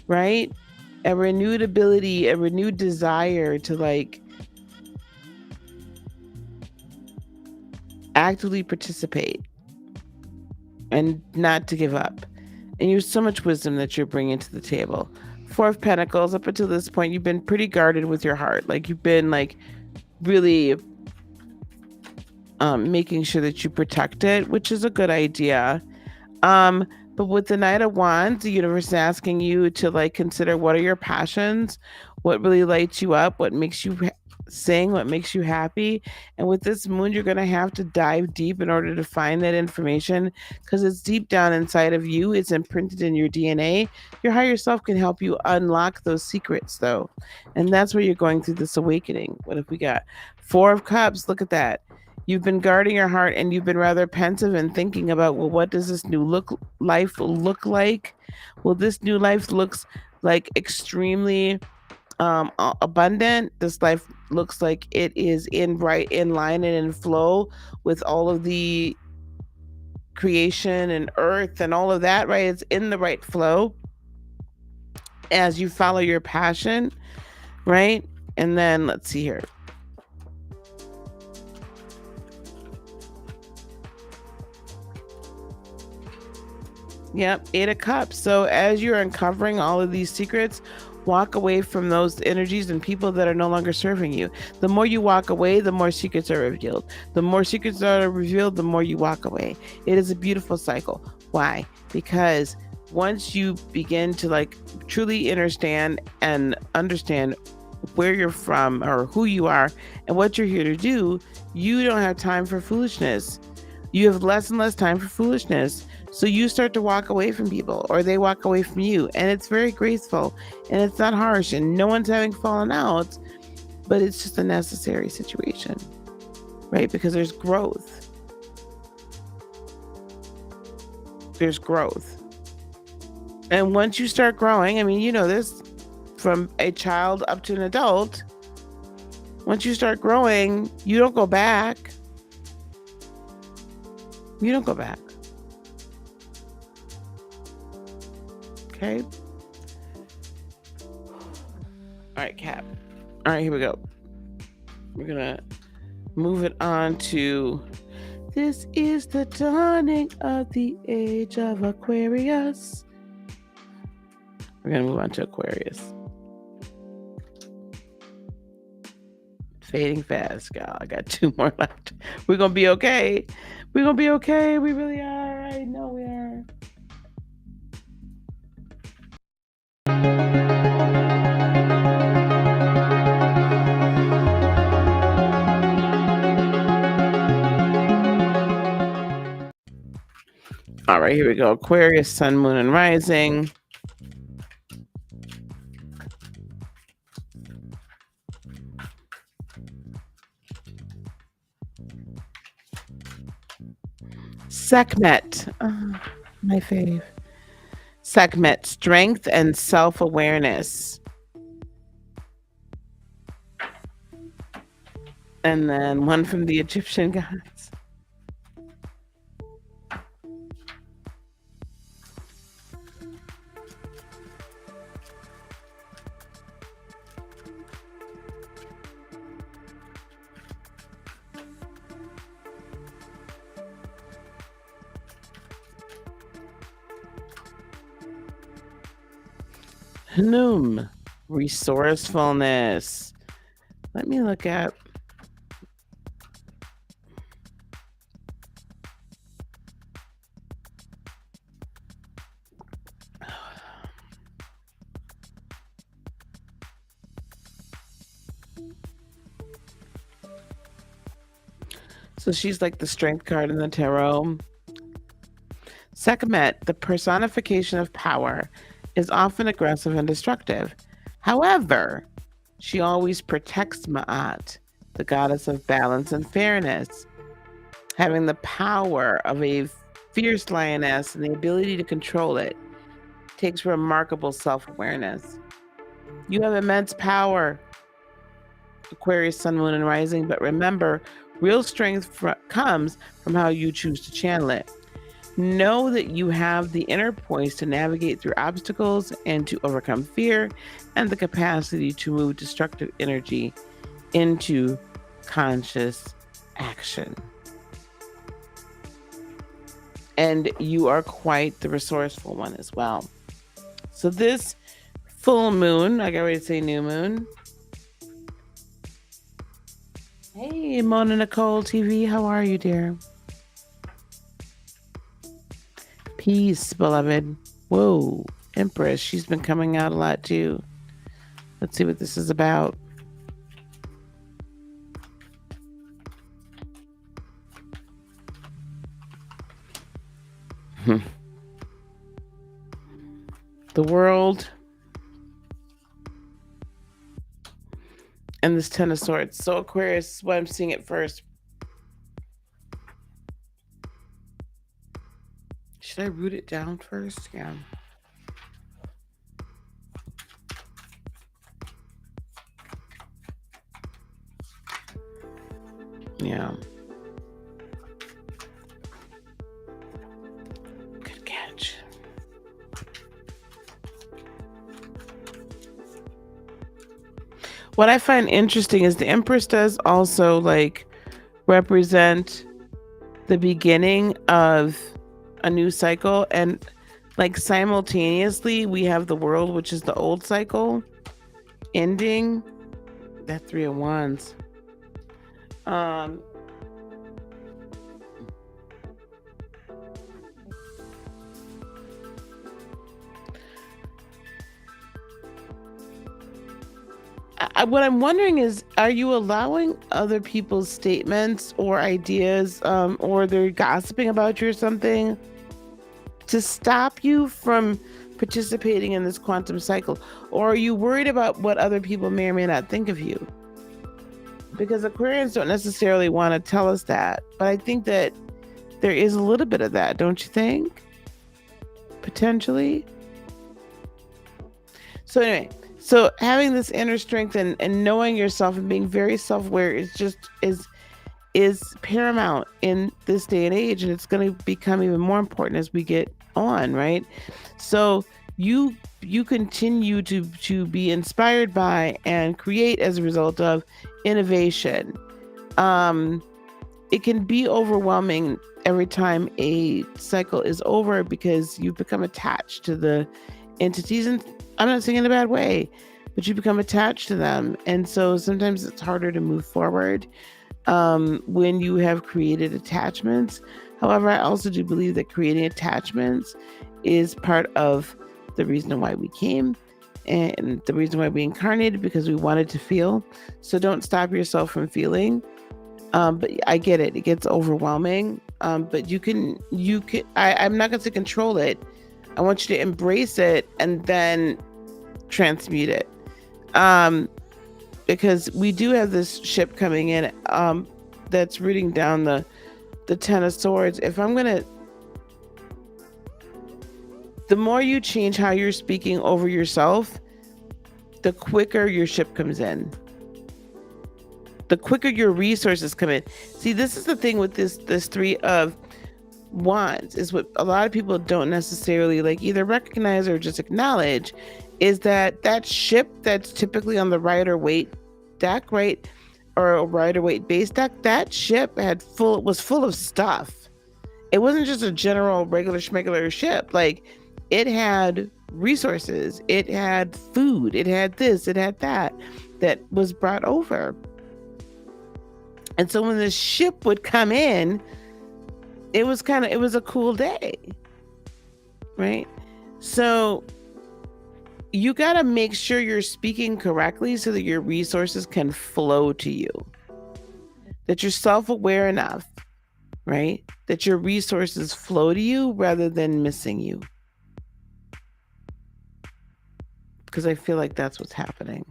right? A renewed ability, a renewed desire to like actively participate and not to give up. And you have so much wisdom that you're bringing to the table. Four of Pentacles, up until this point, you've been pretty guarded with your heart. Like you've been like really making sure that you protect it, which is a good idea. But with the Knight of Wands, the universe is asking you to like consider what are your passions, what really lights you up, what makes you sing, what makes you happy. And with this moon, you're going to have to dive deep in order to find that information because it's deep down inside of you. It's imprinted in your DNA. Your higher self can help you unlock those secrets, though. And that's where you're going through this awakening. What if we got Four of Cups? Look at that. You've been guarding your heart and you've been rather pensive and thinking about, well, what does this new life look like? Well, this new life looks like extremely abundant. This life looks like it is right in line and in flow with all of the creation and earth and all of that, right? It's in the right flow as you follow your passion, right? And then let's see here. Yep, Eight of Cups. So as you're uncovering all of these secrets, walk away from those energies and people that are no longer serving you. The more you walk away, the more secrets are revealed. The more secrets are revealed, the more you walk away. It is a beautiful cycle. Why? Because once you begin to like truly understand where you're from or who you are and what you're here to do, you don't have time for foolishness. You have less and less time for foolishness. So you start to walk away from people or they walk away from you. And it's very graceful and it's not harsh and no one's having fallen out, but it's just a necessary situation, right? Because there's growth. There's growth. And once you start growing, I mean, you know this from a child up to an adult. Once you start growing, you don't go back. You don't go back. Okay. All right, Cap. All right, here we go. We're going to move it on to this is the dawning of the age of Aquarius. We're going to move on to Aquarius. Fading fast, gal. I got 2 more left. We're gonna be okay. We're gonna be okay. We really are. I know we are. All right, here we go. Aquarius, sun, moon, and rising. Sekhmet. Oh, my fave. Sekhmet, strength and self-awareness. And then one from the Egyptian gods. Hnum, resourcefulness. Let me look up. So she's like the strength card in the tarot. Sekhmet, the personification of power, is often aggressive and destructive. However, she always protects Ma'at, the goddess of balance and fairness, having the power of a fierce lioness and the ability to control it. Takes remarkable self-awareness. You have immense power, Aquarius, sun, moon, and rising, but remember, real strength comes from how you choose to channel it. Know that you have the inner poise to navigate through obstacles and to overcome fear, and the capacity to move destructive energy into conscious action. And you are quite the resourceful one as well. So this full moon, I got ready to say new moon. Hey, Mona Nicole TV, how are you, dear? Peace, beloved. Whoa, Empress, she's been coming out a lot too. Let's see what this is about. The world and this Ten of Swords. So Aquarius is why I'm seeing it first. Should I root it down first? Yeah. Yeah. Good catch. What I find interesting is the Empress does also like represent the beginning of a new cycle, and like simultaneously we have the world, which is the old cycle ending. That 3 of Wands. What I'm wondering is, are you allowing other people's statements or ideas, or they're gossiping about you or something, to stop you from participating in this quantum cycle? Or are you worried about what other people may or may not think of you? Because Aquarians don't necessarily want to tell us that, but I think that there is a little bit of that, don't you think? Potentially. So anyway, so having this inner strength and knowing yourself and being very self-aware is paramount in this day and age, and it's going to become even more important as we get on, right? So you continue to be inspired by and create as a result of innovation. It can be overwhelming every time a cycle is over because you've become attached to the entities, and I'm not saying in a bad way, but you become attached to them. And so sometimes it's harder to move forward when you have created attachments. However, I also do believe that creating attachments is part of the reason why we came and the reason why we incarnated, because we wanted to feel. So don't stop yourself from feeling. But I get it. It gets overwhelming. But I'm not going to control it. I want you to embrace it and then transmute it. Because we do have this ship coming in that's rooting down the Ten of Swords. The more you change how you're speaking over yourself, the quicker your ship comes in. The quicker your resources come in. See, this is the thing with this Three of Wands, is what a lot of people don't necessarily either recognize or just acknowledge, is that ship that's typically on the Rider-Waite deck, right? Or a Rider-Waite base deck, that ship was full of stuff. It wasn't just a general regular schmegular ship. It had resources, it had food, it had this, it had that was brought over. And so when the ship would come in, it was a cool day, right? So you got to make sure you're speaking correctly so that your resources can flow to you, that you're self-aware enough, right? That your resources flow to you rather than missing you. Because I feel like that's what's happening.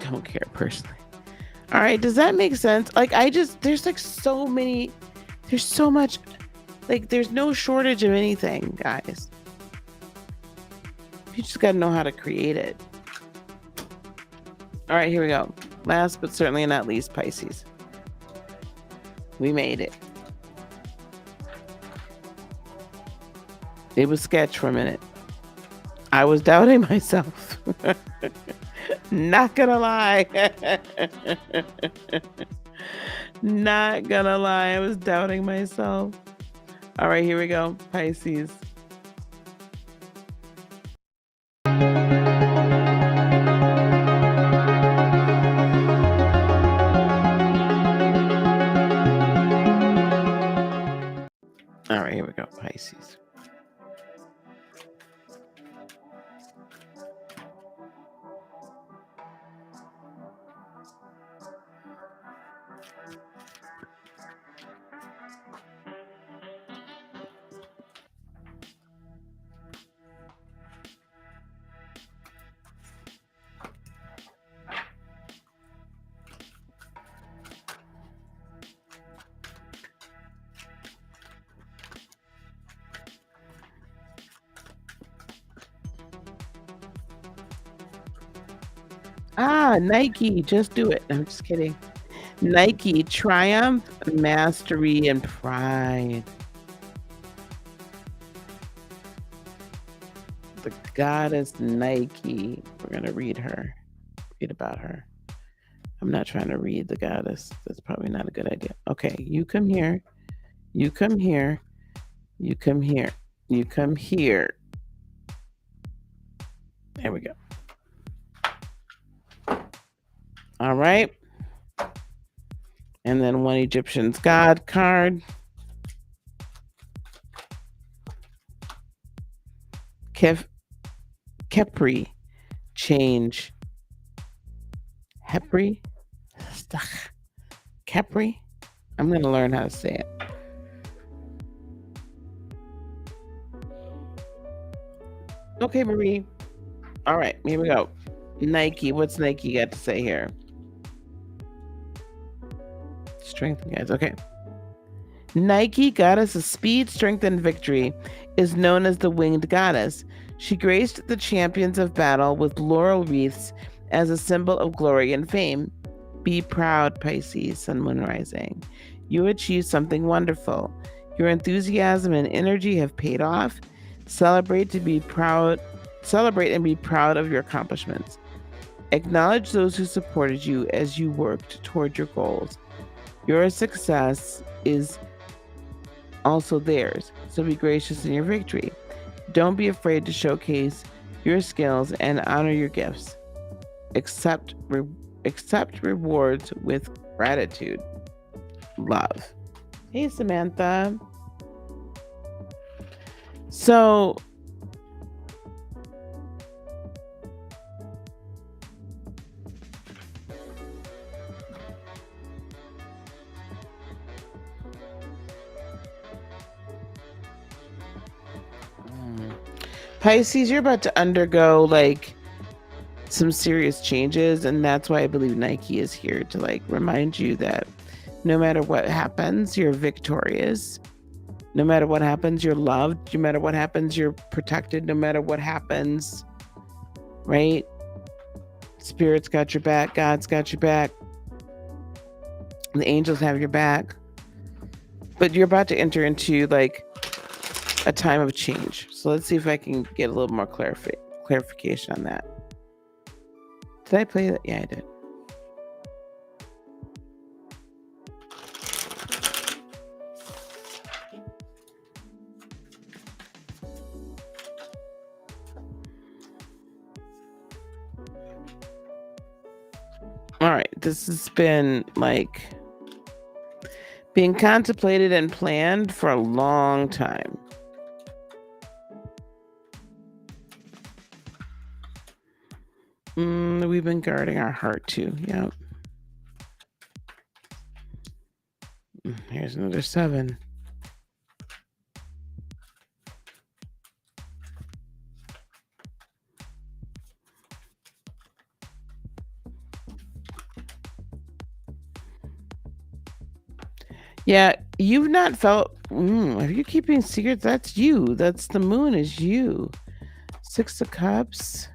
Don't care personally. All right, does that make sense? There's so much, there's no shortage of anything, guys. You just got to know how to create it. All right, here we go. Last but certainly not least, Pisces. We made it. It was sketch for a minute. I was doubting myself. Not gonna lie. Not gonna lie. I was doubting myself. All right, here we go. Pisces. All right, here we go. Pisces. Nike, just do it. I'm just kidding. Nike, triumph, mastery, and pride. The goddess Nike. We're going to read about her. I'm not trying to read the goddess. That's probably not a good idea. Okay, you come here. You come here. You come here. You come here. There we go. All right. And then one Egyptian's God card. Kepri. Change. Hepri. Kepri. I'm going to learn how to say it. Okay, Marie. All right, here we go. Nike. What's Nike got to say here? Strength, guys. Okay. Nike, goddess of speed, strength, and victory, is known as the winged goddess. She graced the champions of battle with laurel wreaths as a symbol of glory and fame. Be proud, Pisces, Sun, Moon, Rising. You achieved something wonderful. Your enthusiasm and energy have paid off. Celebrate and be proud of your accomplishments. Acknowledge those who supported you as you worked toward your goals. Your success is also theirs, so be gracious in your victory. Don't be afraid to showcase your skills and honor your gifts. Accept rewards with gratitude. Love. Hey, Samantha. So, Pisces, you're about to undergo like some serious changes, and that's why I believe Nike is here to like remind you that no matter what happens, you're victorious. No matter what happens, you're loved. No matter what happens, you're protected. No matter what happens, right? Spirit's got your back. God's got your back. The angels have your back. But you're about to enter into like a time of change. So let's see if I can get a little more clarification on that. Did I play that? Yeah, I did. All right, this has been like being contemplated and planned for a long time. We've been guarding our heart too. Yep. Here's another 7. Yeah, you've not felt. Are you keeping secrets? That's you. That's the moon is you. 6 of Cups.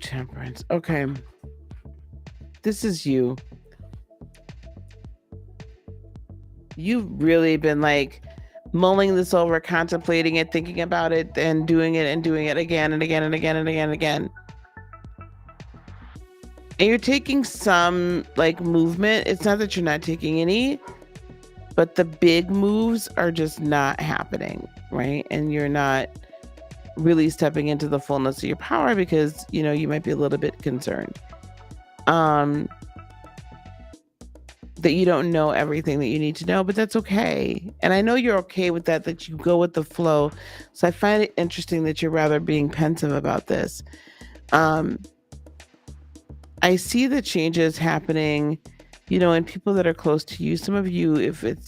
Temperance. Okay. This is you. You've really been like mulling this over, contemplating it, thinking about it, and doing it again and again and again and again and again. And you're taking some like movement. It's not that you're not taking any, but the big moves are just not happening, right? And you're not really stepping into the fullness of your power because, you know, you might be a little bit concerned. That you don't know everything that you need to know, but that's okay. And I know you're okay with that you go with the flow. So I find it interesting that you're rather being pensive about this. I see the changes happening, you know, in people that are close to you. Some of you, if it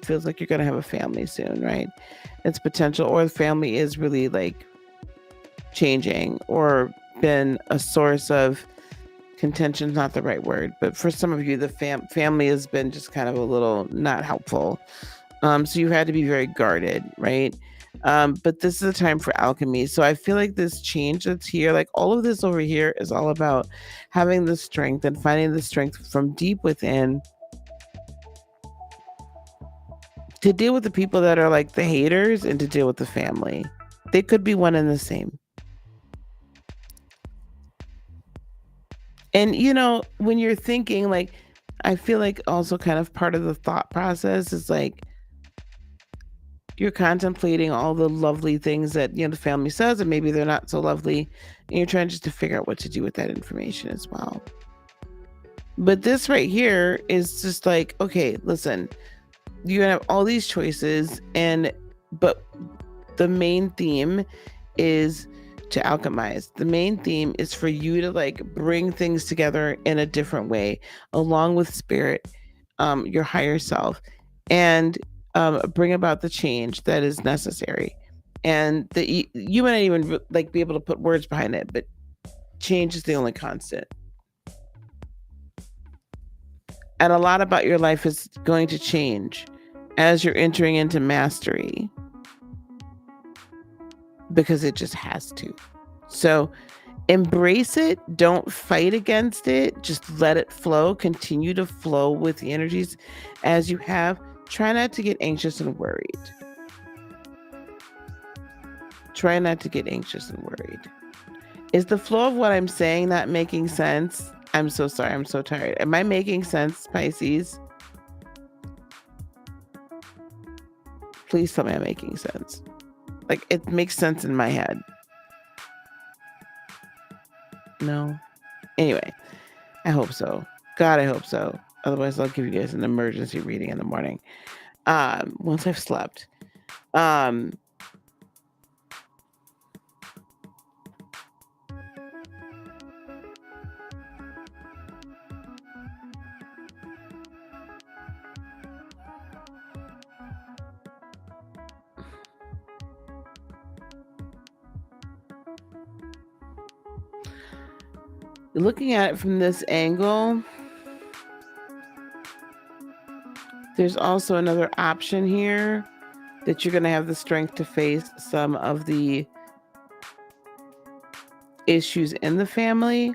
feels like you're going to have a family soon, right? It's potential, or the family is really like changing or been a source of contention is not the right word, but for some of you, the family has been just kind of a little not helpful. So you had to be very guarded, right? But this is a time for alchemy. So I feel like this change that's here, like all of this over here is all about having the strength and finding the strength from deep within to deal with the people that are like the haters and to deal with the family. They could be one and the same. And, you know, when you're thinking, like, I feel like also kind of part of the thought process is like you're contemplating all the lovely things that, you know, the family says, and maybe they're not so lovely. And you're trying just to figure out what to do with that information as well. But this right here is just like, okay, listen, you have all these choices, but the main theme is to alchemize. The main theme is for you to like bring things together in a different way, along with spirit, your higher self, and bring about the change that is necessary. And that you might not even like be able to put words behind it, but change is the only constant. And a lot about your life is going to change as you're entering into mastery, because it just has to. So embrace it. Don't fight against it. Just let it flow. Continue to flow with the energies as you have. Try not to get anxious and worried. Try not to get anxious and worried. Is the flow of what I'm saying not making sense? I'm so sorry. I'm so tired. Am I making sense, Pisces? Please tell me I'm making sense. Like, it makes sense in my head. No? Anyway, I hope so. God, I hope so. Otherwise, I'll give you guys an emergency reading in the morning. Once I've slept. Looking at it from this angle, there's also another option here that you're going to have the strength to face some of the issues in the family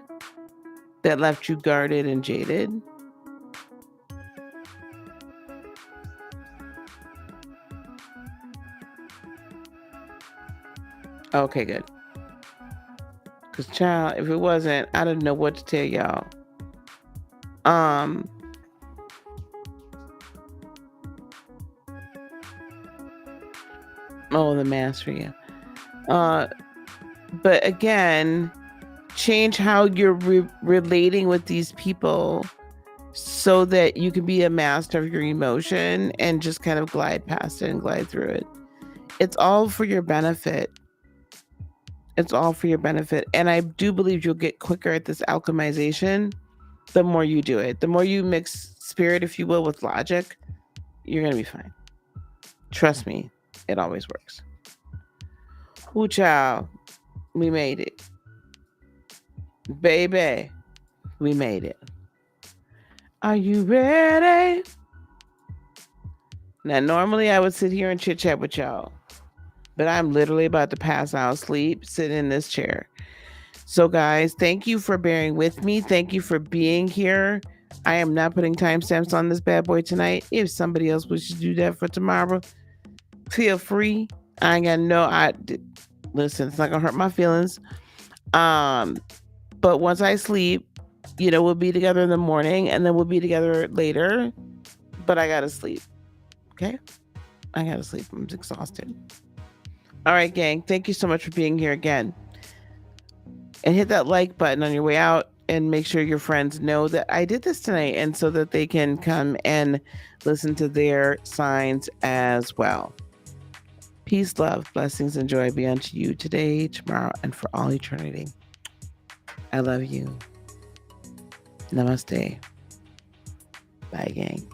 that left you guarded and jaded. Okay, good. Because, child, if it wasn't, I don't know what to tell y'all. Oh, the mastery. But again, change how you're relating with these people so that you can be a master of your emotion and just kind of glide past it and glide through it. It's all for your benefit. It's all for your benefit. And I do believe you'll get quicker at this alchemization the more you do it. The more you mix spirit, if you will, with logic, you're going to be fine. Trust me, it always works. Ooh, child, we made it. Baby, we made it. Are you ready? Now, normally I would sit here and chit chat with y'all, but I'm literally about to pass out sleep sitting in this chair. So, guys, thank you for bearing with me. Thank you for being here. I am not putting timestamps on this bad boy tonight. If somebody else wishes to do that for tomorrow, feel free. I ain't got listen, it's not gonna hurt my feelings. But once I sleep, we'll be together in the morning and then we'll be together later. But I gotta sleep. Okay? I gotta sleep. I'm exhausted. All right, gang. Thank you so much for being here again. And hit that like button on your way out and make sure your friends know that I did this tonight and so that they can come and listen to their signs as well. Peace, love, blessings, and joy be unto you today, tomorrow, and for all eternity. I love you. Namaste. Bye, gang.